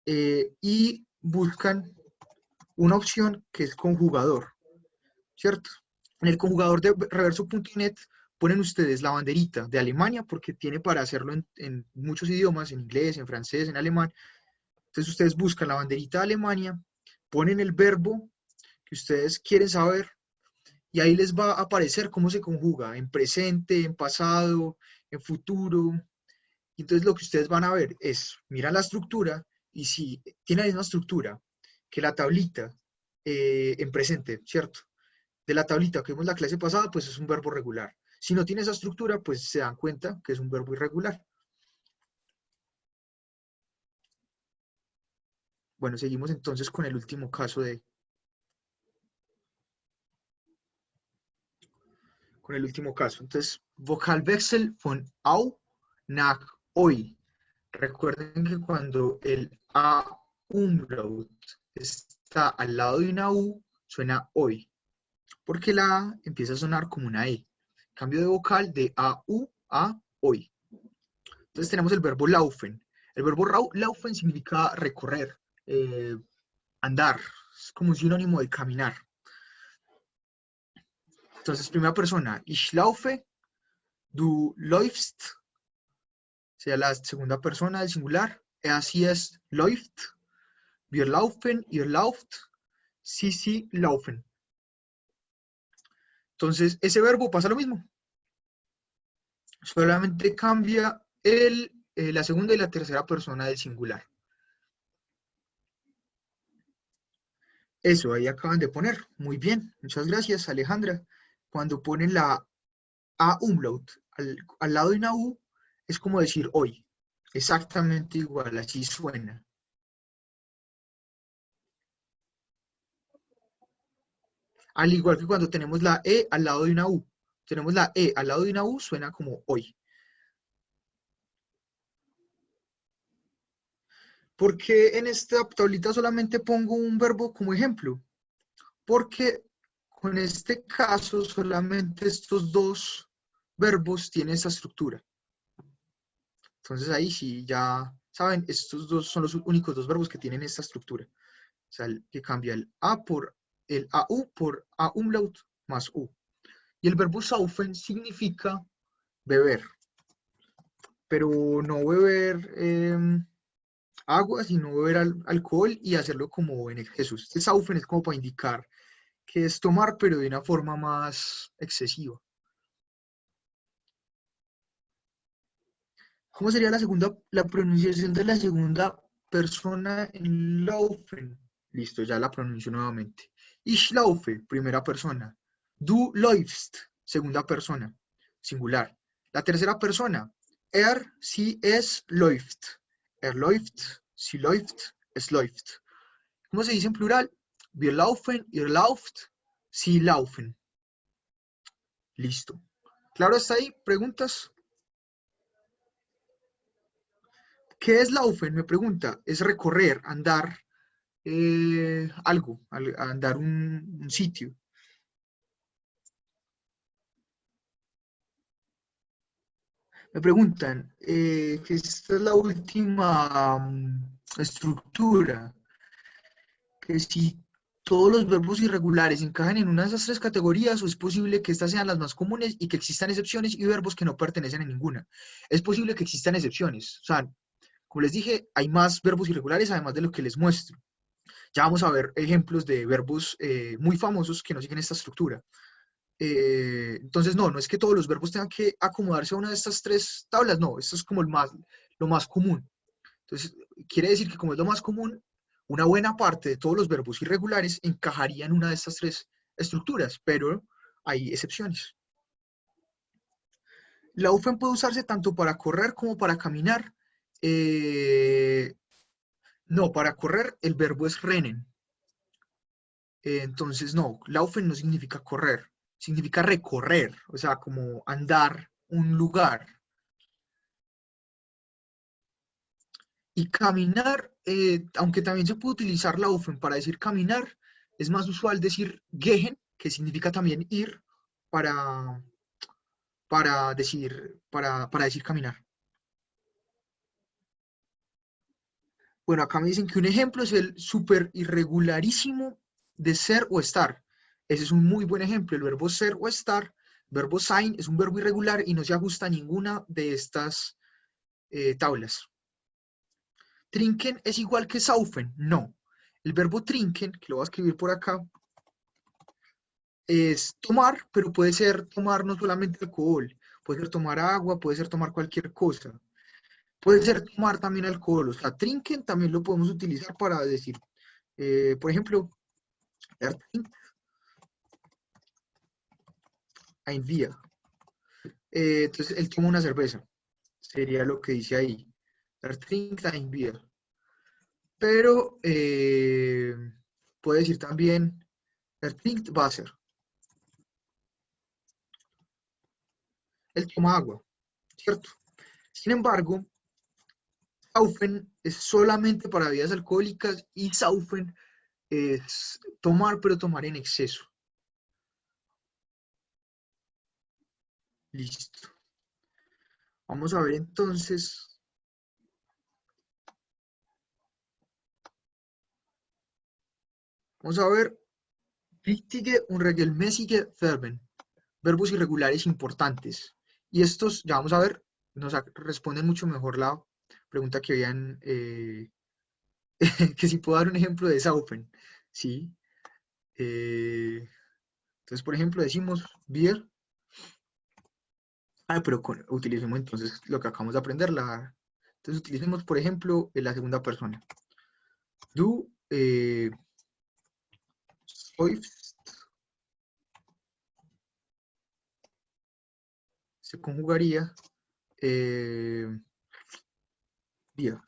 y buscan una opción que es conjugador, ¿cierto? En el conjugador de reverso.net ponen ustedes la banderita de Alemania porque tiene para hacerlo en muchos idiomas, en inglés, en francés, en alemán. Entonces ustedes buscan la banderita de Alemania, ponen el verbo que ustedes quieren saber y ahí les va a aparecer cómo se conjuga en presente, en pasado, en futuro. Entonces lo que ustedes van a ver es, miran la estructura y si tiene la misma estructura que la tablita en presente, ¿cierto? De la tablita que vimos en la clase pasada, pues es un verbo regular. Si no tiene esa estructura, pues se dan cuenta que es un verbo irregular. Bueno, seguimos entonces con el último caso Entonces, Vocalwechsel von au nach oi. Recuerden que cuando el a umlaut está al lado de una u, suena oi, porque la a empieza a sonar como una e. Cambio de vocal de a u a oi. Entonces tenemos el verbo laufen. El verbo laufen significa recorrer, andar. Es como un sinónimo de caminar. Entonces, primera persona, ich laufe, du läufst, sea la segunda persona del singular. Así es, läuft, wir laufen, ihr lauft, sie laufen. Entonces, ese verbo pasa lo mismo. Solamente cambia la segunda y la tercera persona del singular. Eso, ahí acaban de poner. Muy bien. Muchas gracias, Alejandra. Cuando ponen la A umlaut al lado de una U, es como decir hoy. Exactamente igual, así suena. Al igual que cuando tenemos la E al lado de una U. Tenemos la E al lado de una U, suena como hoy. ¿Por qué en esta tablita solamente pongo un verbo como ejemplo? Porque con este caso solamente estos dos verbos tienen esa estructura. Entonces ahí sí ya saben, estos dos son los únicos dos verbos que tienen esta estructura. O sea, que cambia el AU por A umlaut más U. Y el verbo saufen significa beber, pero no beber agua, sino beber alcohol y hacerlo como en Jesús. Este saufen es como para indicar que es tomar, pero de una forma más excesiva. ¿Cómo sería la pronunciación de la segunda persona en laufen? Listo, ya la pronuncio nuevamente. Ich laufe, primera persona. Du läufst, segunda persona, singular. La tercera persona. Sie, es, läuft. Läuft, sie läuft, es läuft. ¿Cómo se dice en plural? Wir laufen, ihr lauft, sie laufen. Listo. ¿Claro está ahí? ¿Preguntas? Ok, ¿Qué es laufen? Me pregunta. Es recorrer, andar algo, andar un sitio. Me preguntan, que esta es la última estructura, que si todos los verbos irregulares encajan en una de esas tres categorías o es posible que estas sean las más comunes y que existan excepciones y verbos que no pertenecen a ninguna. Es posible que existan excepciones. O sea, como les dije, hay más verbos irregulares además de lo que les muestro. Ya vamos a ver ejemplos de verbos muy famosos que no siguen esta estructura. Entonces, no es que todos los verbos tengan que acomodarse a una de estas tres tablas, no, esto es como lo más común. Entonces, quiere decir que como es lo más común, una buena parte de todos los verbos irregulares encajaría en una de estas tres estructuras, pero hay excepciones. La UFEN puede usarse tanto para correr como para caminar. No, para correr el verbo es rennen. Entonces, no, laufen no significa correr, significa recorrer, o sea, como andar un lugar. Y caminar, aunque también se puede utilizar laufen para decir caminar, es más usual decir gehen, que significa también ir, para, para decir caminar. Bueno, acá me dicen que un ejemplo es el súper irregularísimo de ser o estar. Ese es un muy buen ejemplo. El verbo ser o estar, verbo sein, es un verbo irregular y no se ajusta a ninguna de estas tablas. Trinken es igual que saufen. No. El verbo trinken, que lo voy a escribir por acá, es tomar, pero puede ser tomar no solamente alcohol. Puede ser tomar agua, puede ser tomar cualquier cosa. Puede ser tomar también alcohol. O sea, trinken también lo podemos utilizar para decir, por ejemplo, trinkt ein Bier. Entonces, él toma una cerveza. Sería lo que dice ahí. Trinkt ein Bier. Pero puede decir también trinkt Wasser. Él toma agua, ¿cierto? Sin embargo, saufen es solamente para bebidas alcohólicas y saufen es tomar, pero tomar en exceso. Listo. Vamos a ver entonces. Vamos a ver. Wichtige und regelmäßige Verben. Verbos irregulares importantes. Y estos, ya vamos a ver, nos responden mucho mejor la pregunta que habían, que si puedo dar un ejemplo de saufen. Sí. Entonces, por ejemplo, decimos Bier. Pero utilicemos entonces lo que acabamos de aprender. Entonces, utilicemos, por ejemplo, la segunda persona. Du säufst. Se conjugaría Bier.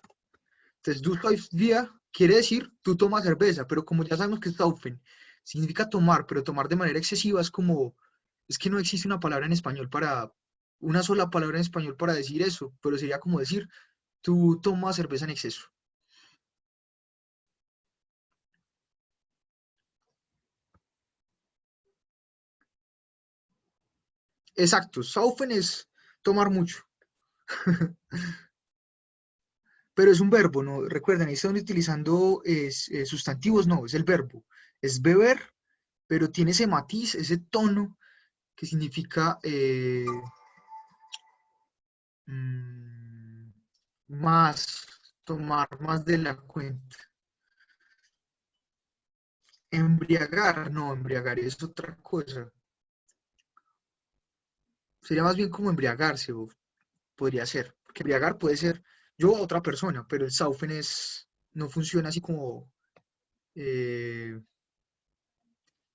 Entonces, du säufst Bier quiere decir tú tomas cerveza, pero como ya sabemos que saufen significa tomar, pero tomar de manera excesiva es como, es que no existe una palabra en español una sola palabra en español para decir eso, pero sería como decir, tú tomas cerveza en exceso. Exacto, saufen es tomar mucho. Pero es un verbo, ¿no? Recuerden, ahí están utilizando sustantivos, no, es el verbo. Es beber, pero tiene ese matiz, ese tono que significa más, tomar más de la cuenta. Embriagar, no, embriagar es otra cosa. Sería más bien como embriagarse, o podría ser. Porque embriagar puede ser yo a otra persona, pero el saufen no funciona así como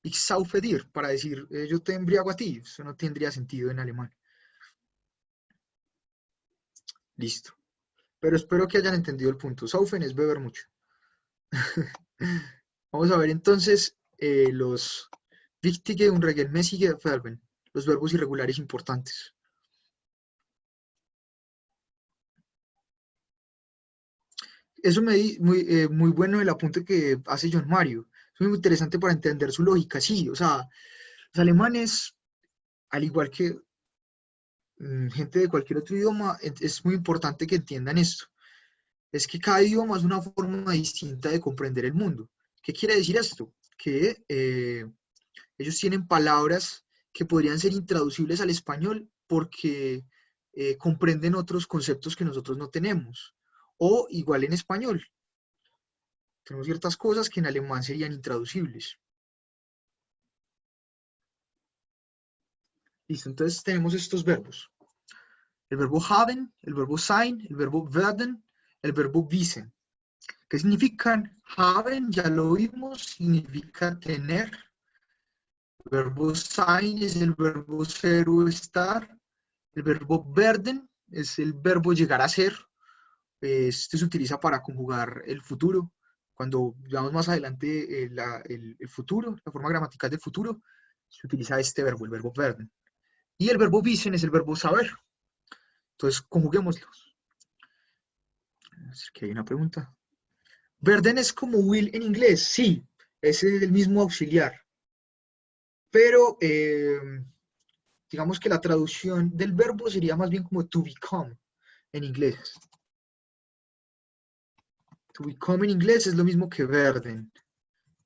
ich saufe dir, para decir yo te embriago a ti. Eso no tendría sentido en alemán. Listo. Pero espero que hayan entendido el punto. Saufen es beber mucho. Vamos a ver entonces los wichtige und regelmäßige Verben, los verbos irregulares importantes. eso muy bueno el apunte que hace John Mario. Es muy interesante para entender su lógica. Sí, o sea, los alemanes, al igual que gente de cualquier otro idioma, es muy importante que entiendan esto. Es que cada idioma es una forma distinta de comprender el mundo. ¿Qué quiere decir esto? Que ellos tienen palabras que podrían ser intraducibles al español porque comprenden otros conceptos que nosotros no tenemos. O igual en español. Tenemos ciertas cosas que en alemán serían intraducibles. Listo, entonces tenemos estos verbos. El verbo haben, el verbo sein, el verbo werden, el verbo wissen. ¿Qué significan? Haben, ya lo vimos, significa tener. El verbo sein es el verbo ser o estar. El verbo werden es el verbo llegar a ser. Este se utiliza para conjugar el futuro. Cuando veamos más adelante el futuro, la forma gramatical del futuro, se utiliza este verbo, el verbo werden. Y el verbo wissen es el verbo saber. Entonces, conjuguémoslos. Aquí hay una pregunta. Werden es como will en inglés, sí, es el mismo auxiliar. Pero digamos que la traducción del verbo sería más bien como to become en inglés. To become en inglés es lo mismo que werden,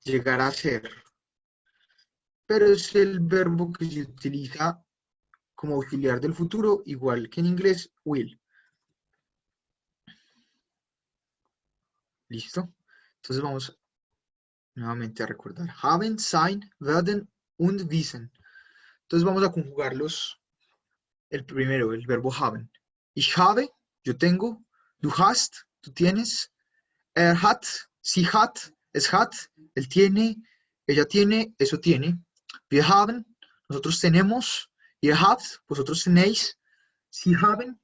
llegar a ser. Pero es el verbo que se utiliza como auxiliar del futuro, igual que en inglés, will. ¿Listo? Entonces vamos nuevamente a recordar. Haben, sein, werden und wissen. Entonces vamos a conjugarlos. El primero, el verbo haben. Ich habe, yo tengo. Du hast, tú tienes. Er hat, sie hat, es hat, él tiene, ella tiene, eso tiene. Wir haben, nosotros tenemos. Ihr habt, vosotros tenéis. Sie haben,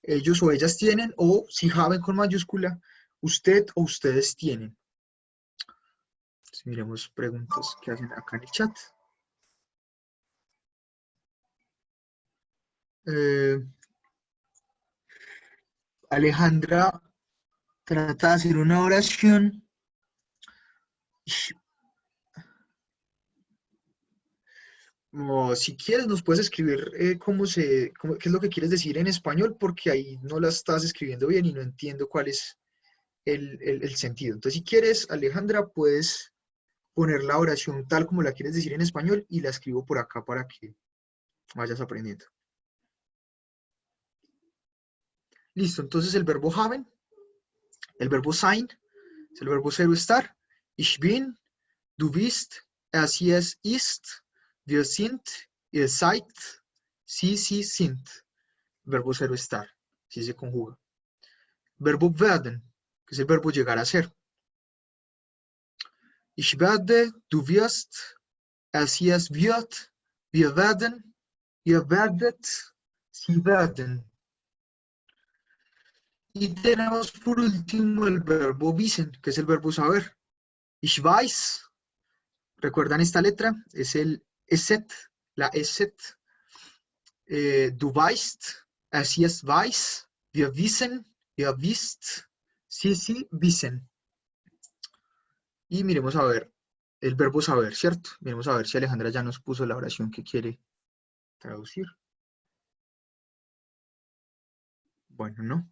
ellos o ellas tienen. O sie haben con mayúscula, usted o ustedes tienen. Entonces, miremos preguntas que hacen acá en el chat. Alejandra trata de hacer una oración. O si quieres, nos puedes escribir qué es lo que quieres decir en español, porque ahí no la estás escribiendo bien y no entiendo cuál es el sentido. Entonces, si quieres, Alejandra, puedes poner la oración tal como la quieres decir en español y la escribo por acá para que vayas aprendiendo. Listo, entonces el verbo haben, el verbo sein, es el verbo ser o estar. Ich bin, du bist, es ist, wir sind, ihr seid, sie sind. Verbo ser o estar, si se conjuga. Verbo werden, que es el verbo llegar a ser. Ich werde, du wirst, es wird, wir werden, ihr werdet, sie werden. Y tenemos por último el verbo wissen, que es el verbo saber. Ich weiß, ¿recuerdan esta letra? Es el eset, la eset. Du weißt, es weiß, wir wissen, ihr wisst, sie wissen. Y miremos a ver el verbo saber, ¿cierto? Miremos a ver si Alejandra ya nos puso la oración que quiere traducir. Bueno, no.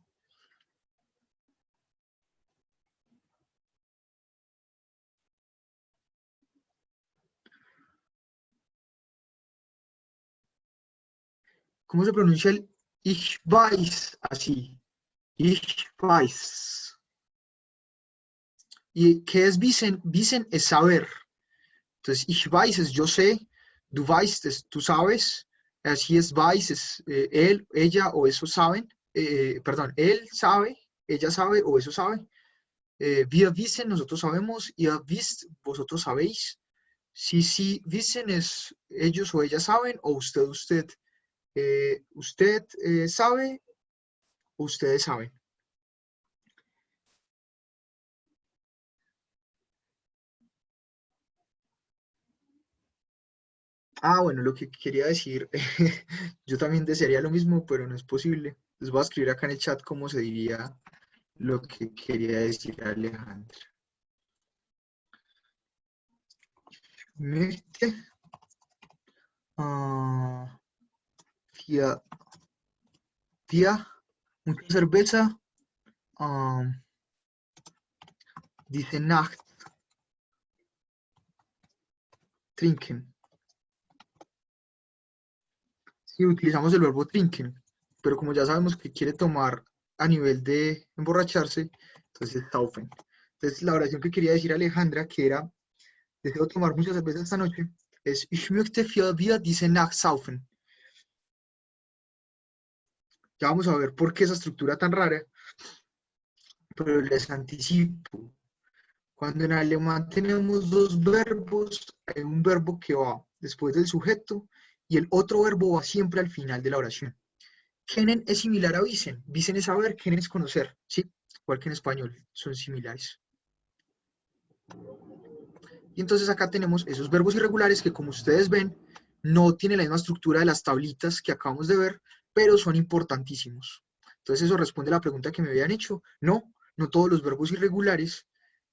¿Cómo se pronuncia el ich weiß? Así. Ich weiß. ¿Y qué es wissen? Wissen es saber. Entonces, ich weiß es yo sé. Du weißt es tú sabes. Así es weiß es él, ella o eso saben. Perdón, él sabe, ella sabe o eso sabe. Wir wissen, nosotros sabemos. Ihr wisst, vosotros sabéis. Si wissen es ellos o ellas saben, o usted sabe, o ustedes saben. Bueno, lo que quería decir, yo también desearía lo mismo, pero no es posible. Les voy a escribir acá en el chat cómo se diría lo que quería decir Alejandra. Möchte mucha cerveza diese Nacht trinken. Sí, utilizamos el verbo trinken, pero como ya sabemos que quiere tomar a nivel de emborracharse, entonces saufen. Entonces la oración que quería decir Alejandra, que era, deseo tomar mucha cerveza esta noche, es Ich möchte für wir diese Nacht saufen. Ya vamos a ver por qué esa estructura tan rara, pero les anticipo. Cuando en alemán tenemos dos verbos, hay un verbo que va después del sujeto y el otro verbo va siempre al final de la oración. Kennen es similar a wissen. Wissen es saber, kennen es conocer. Sí, igual que en español, son similares. Y entonces acá tenemos esos verbos irregulares que, como ustedes ven, no tienen la misma estructura de las tablitas que acabamos de ver, pero son importantísimos. Entonces eso responde a la pregunta que me habían hecho. No, no todos los verbos irregulares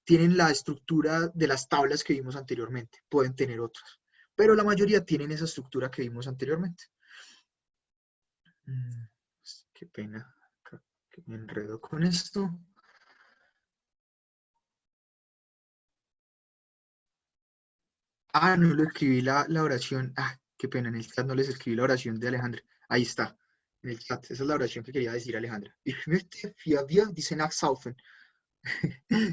tienen la estructura de las tablas que vimos anteriormente. Pueden tener otras, pero la mayoría tienen esa estructura que vimos anteriormente. Qué pena, que me enredo con esto. No le escribí la oración. Qué pena, en el chat no les escribí la oración de Alejandra. Ahí está, en el chat. Esa es la oración que quería decir Alejandra. Ich möchte für wir diese Nacht saufen.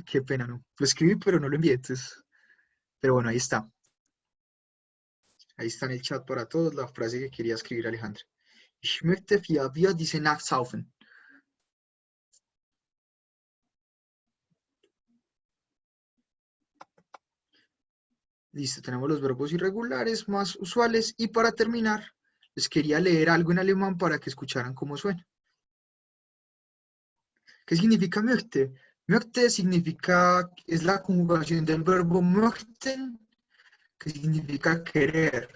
Qué pena, no. Lo escribí, pero no lo envié. Entonces... Pero bueno, ahí está. Ahí está en el chat para todos la frase que quería escribir Alejandra. Ich möchte für wir diese Nacht saufen. Listo, tenemos los verbos irregulares más usuales. Y para terminar, les quería leer algo en alemán para que escucharan cómo suena. ¿Qué significa möchte? Möchte significa, es la conjugación del verbo möchten, que significa querer.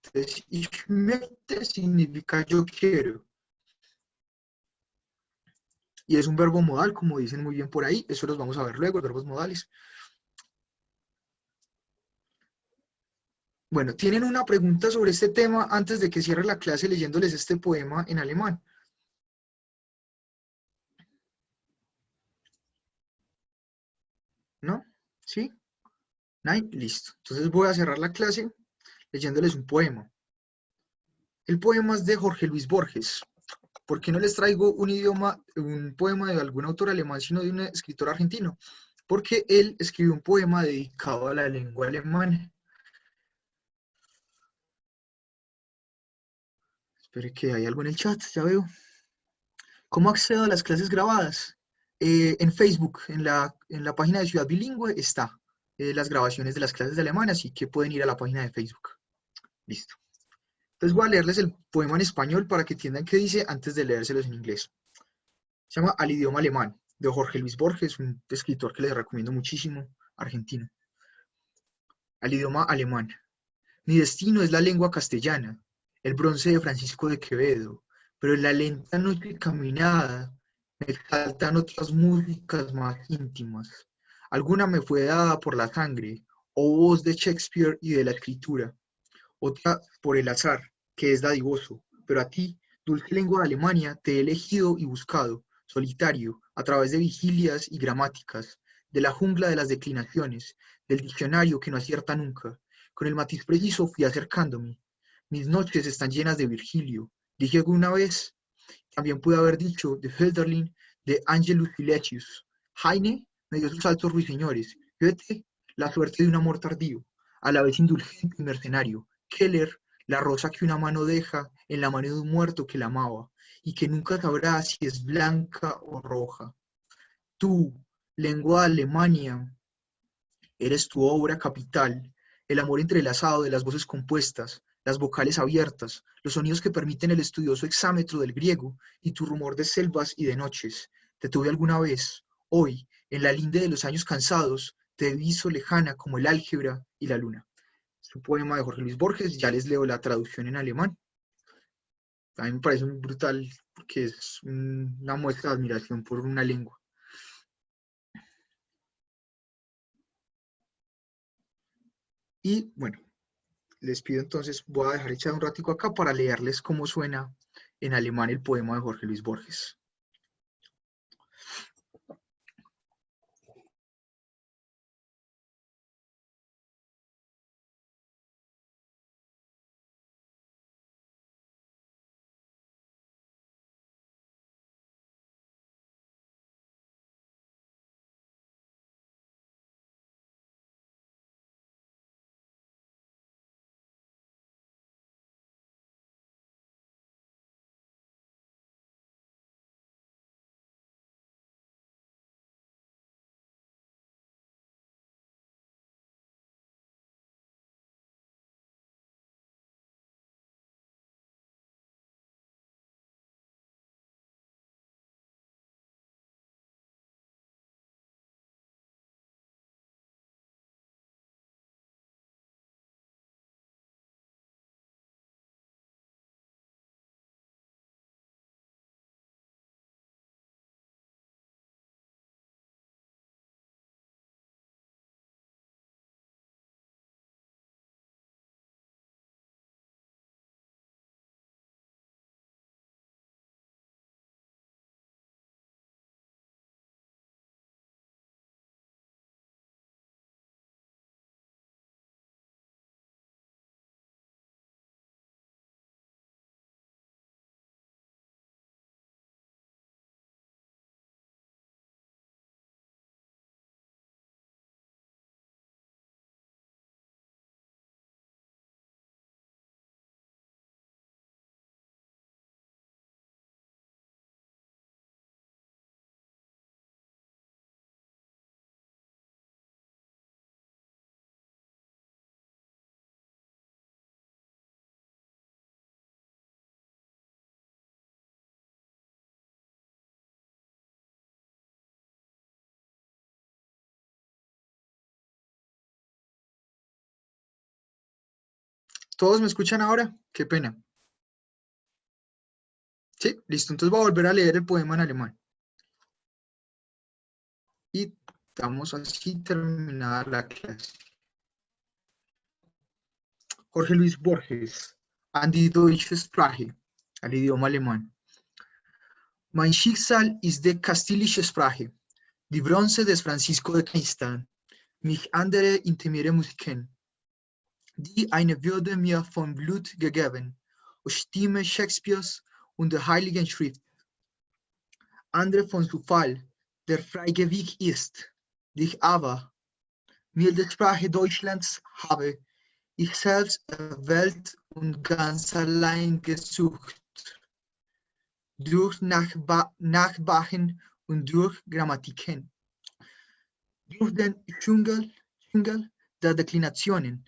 Entonces, ich möchte significa yo quiero. Y es un verbo modal, como dicen muy bien por ahí. Eso los vamos a ver luego, verbos modales. Bueno, ¿tienen una pregunta sobre este tema antes de que cierre la clase leyéndoles este poema en alemán? ¿No? ¿Sí? ¿Nein? Listo. Entonces voy a cerrar la clase leyéndoles un poema. El poema es de Jorge Luis Borges. ¿Por qué no les traigo un poema de algún autor alemán, sino de un escritor argentino? Porque él escribió un poema dedicado a la lengua alemana. Espere que hay algo en el chat, ya veo. ¿Cómo accedo a las clases grabadas? En Facebook, en la página de Ciudad Bilingüe está las grabaciones de las clases de alemán, así que pueden ir a la página de Facebook. Listo. Entonces voy a leerles el poema en español para que entiendan qué dice antes de leérselos en inglés. Se llama Al idioma alemán, de Jorge Luis Borges, un escritor que les recomiendo muchísimo, argentino. Al idioma alemán. Mi destino es la lengua castellana, el bronce de Francisco de Quevedo, pero en la lenta noche caminada me faltan otras músicas más íntimas. Alguna me fue dada por la sangre, o voz de Shakespeare y de la escritura, otra por el azar, que es dadivoso, pero a ti, dulce lengua de Alemania, te he elegido y buscado, solitario, a través de vigilias y gramáticas, de la jungla de las declinaciones, del diccionario que no acierta nunca. Con el matiz preciso fui acercándome. Mis noches están llenas de Virgilio. Dije alguna vez, también pude haber dicho, de Hölderlin, de Angelus Silesius. Heine me dio sus altos ruiseñores. Goethe, la suerte de un amor tardío, a la vez indulgente y mercenario. Keller, la rosa que una mano deja en la mano de un muerto que la amaba, y que nunca sabrá si es blanca o roja. Tú, lengua de Alemania, eres tu obra capital, el amor entrelazado de las voces compuestas, las vocales abiertas, los sonidos que permiten el estudioso exámetro del griego y tu rumor de selvas y de noches. Te tuve alguna vez, hoy, en la linde de los años cansados, te viso lejana como el álgebra y la luna. Es un poema de Jorge Luis Borges, ya les leo la traducción en alemán. A mí me parece muy brutal porque es una muestra de admiración por una lengua. Y bueno, les pido entonces, voy a dejar echado un ratico acá para leerles cómo suena en alemán el poema de Jorge Luis Borges. ¿Todos me escuchan ahora? Qué pena. Sí, listo. Entonces voy a volver a leer el poema en alemán. Y damos así terminada la clase. Jorge Luis Borges, an die deutsche Sprache, al idioma alemán. Mein Schicksal ist die kastilische Sprache, die Bronze des Francisco de Cristal, mich andere intimiere Musiken, die eine Würde mir von Blut gegeben, und Stimme Shakespeares und der Heiligen Schrift. Andere von Zufall, der freie Weg ist, dich aber, milde Sprache Deutschlands habe ich selbst erwählt und ganz allein gesucht, durch Nachbachen und durch Grammatiken, durch den Dschungel der Deklinationen,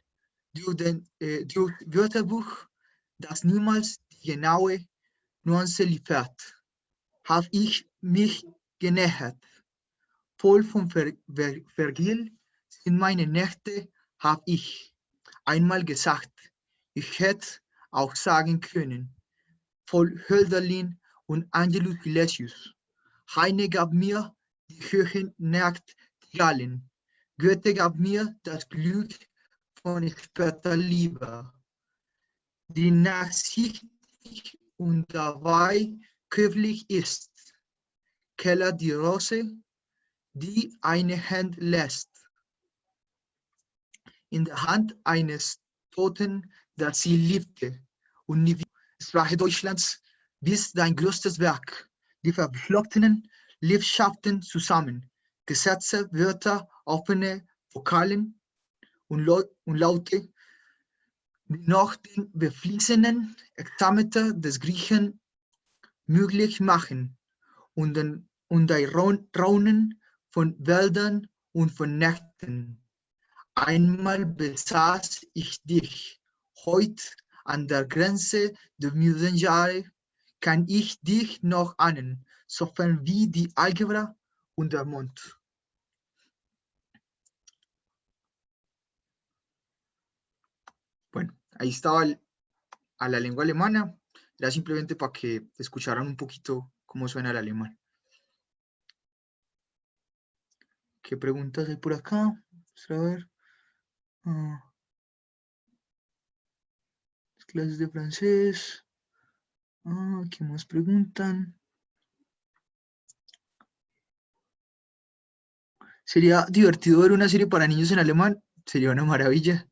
durch Wörterbuch, das niemals die genaue Nuance liefert, habe ich mich genähert. Voll von Vergil sind meine Nächte, habe ich einmal gesagt. Ich hätte auch sagen können, voll Hölderlin und Angelus Silesius. Heine gab mir die Höhen Nachtigallen. Goethe gab mir das Glück von später Liebe, die nachsichtig und dabei köstlich ist. Keller die Rose, die eine Hand lässt, in der Hand eines Toten, der sie liebte, und nie Sprache Deutschlands, bis dein größtes Werk, die verflochtenen Liebschaften zusammen, Gesetze, Wörter, offene Vokalen und Laute, die noch den beflissenen Hexameter des Griechen möglich machen und ein Raunen von Wäldern und von Nächten. Einmal besaß ich dich, heut an der Grenze der müden Jahre kann ich dich noch ahnen, so fern wie die Algebra und der Mond. Bueno, ahí estaba a la lengua alemana, era simplemente para que escucharan un poquito cómo suena el alemán. ¿Qué preguntas hay por acá? Vamos a ver. clases de francés. ¿Qué más preguntan? ¿Sería divertido ver una serie para niños en alemán? Sería una maravilla.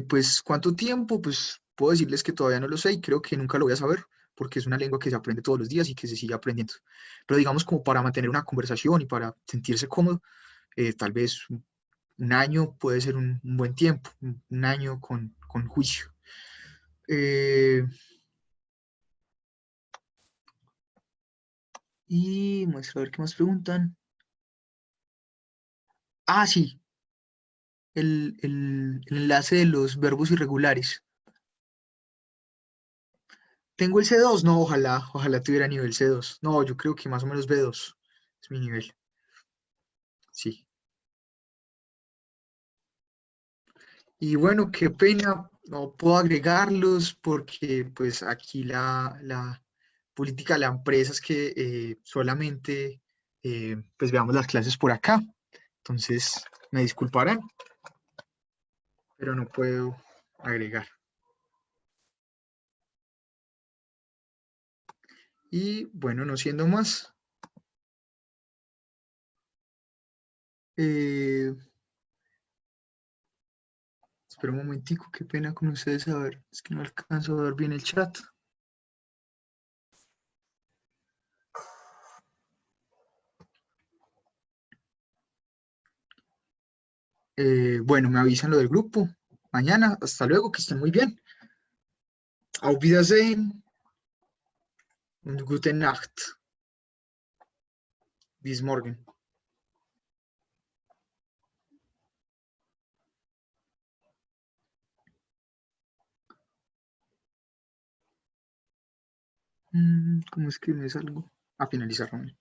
Pues, ¿cuánto tiempo? Pues puedo decirles que todavía no lo sé y creo que nunca lo voy a saber, porque es una lengua que se aprende todos los días y que se sigue aprendiendo. Pero digamos como para mantener una conversación y para sentirse cómodo, tal vez un año puede ser un buen tiempo, un año con juicio. Y vamos a ver qué más preguntan. Sí, el enlace de los verbos irregulares. ¿Tengo el C2? No, ojalá tuviera nivel C2. No, yo creo que más o menos B2 es mi nivel. Sí. Y bueno, qué pena, no puedo agregarlos porque pues aquí la política de la empresa es que solamente pues veamos las clases por acá. Entonces, me disculparán, pero no puedo agregar. Y bueno, no siendo más, eh, espera un momentico, qué pena con ustedes, a ver, es que no alcanzo a ver bien el chat. Bueno, me avisan lo del grupo. Mañana, hasta luego, que estén muy bien. Auf Wiedersehen und gute Nacht. Bis morgen. ¿Cómo es que me salgo? A finalizar, reunión.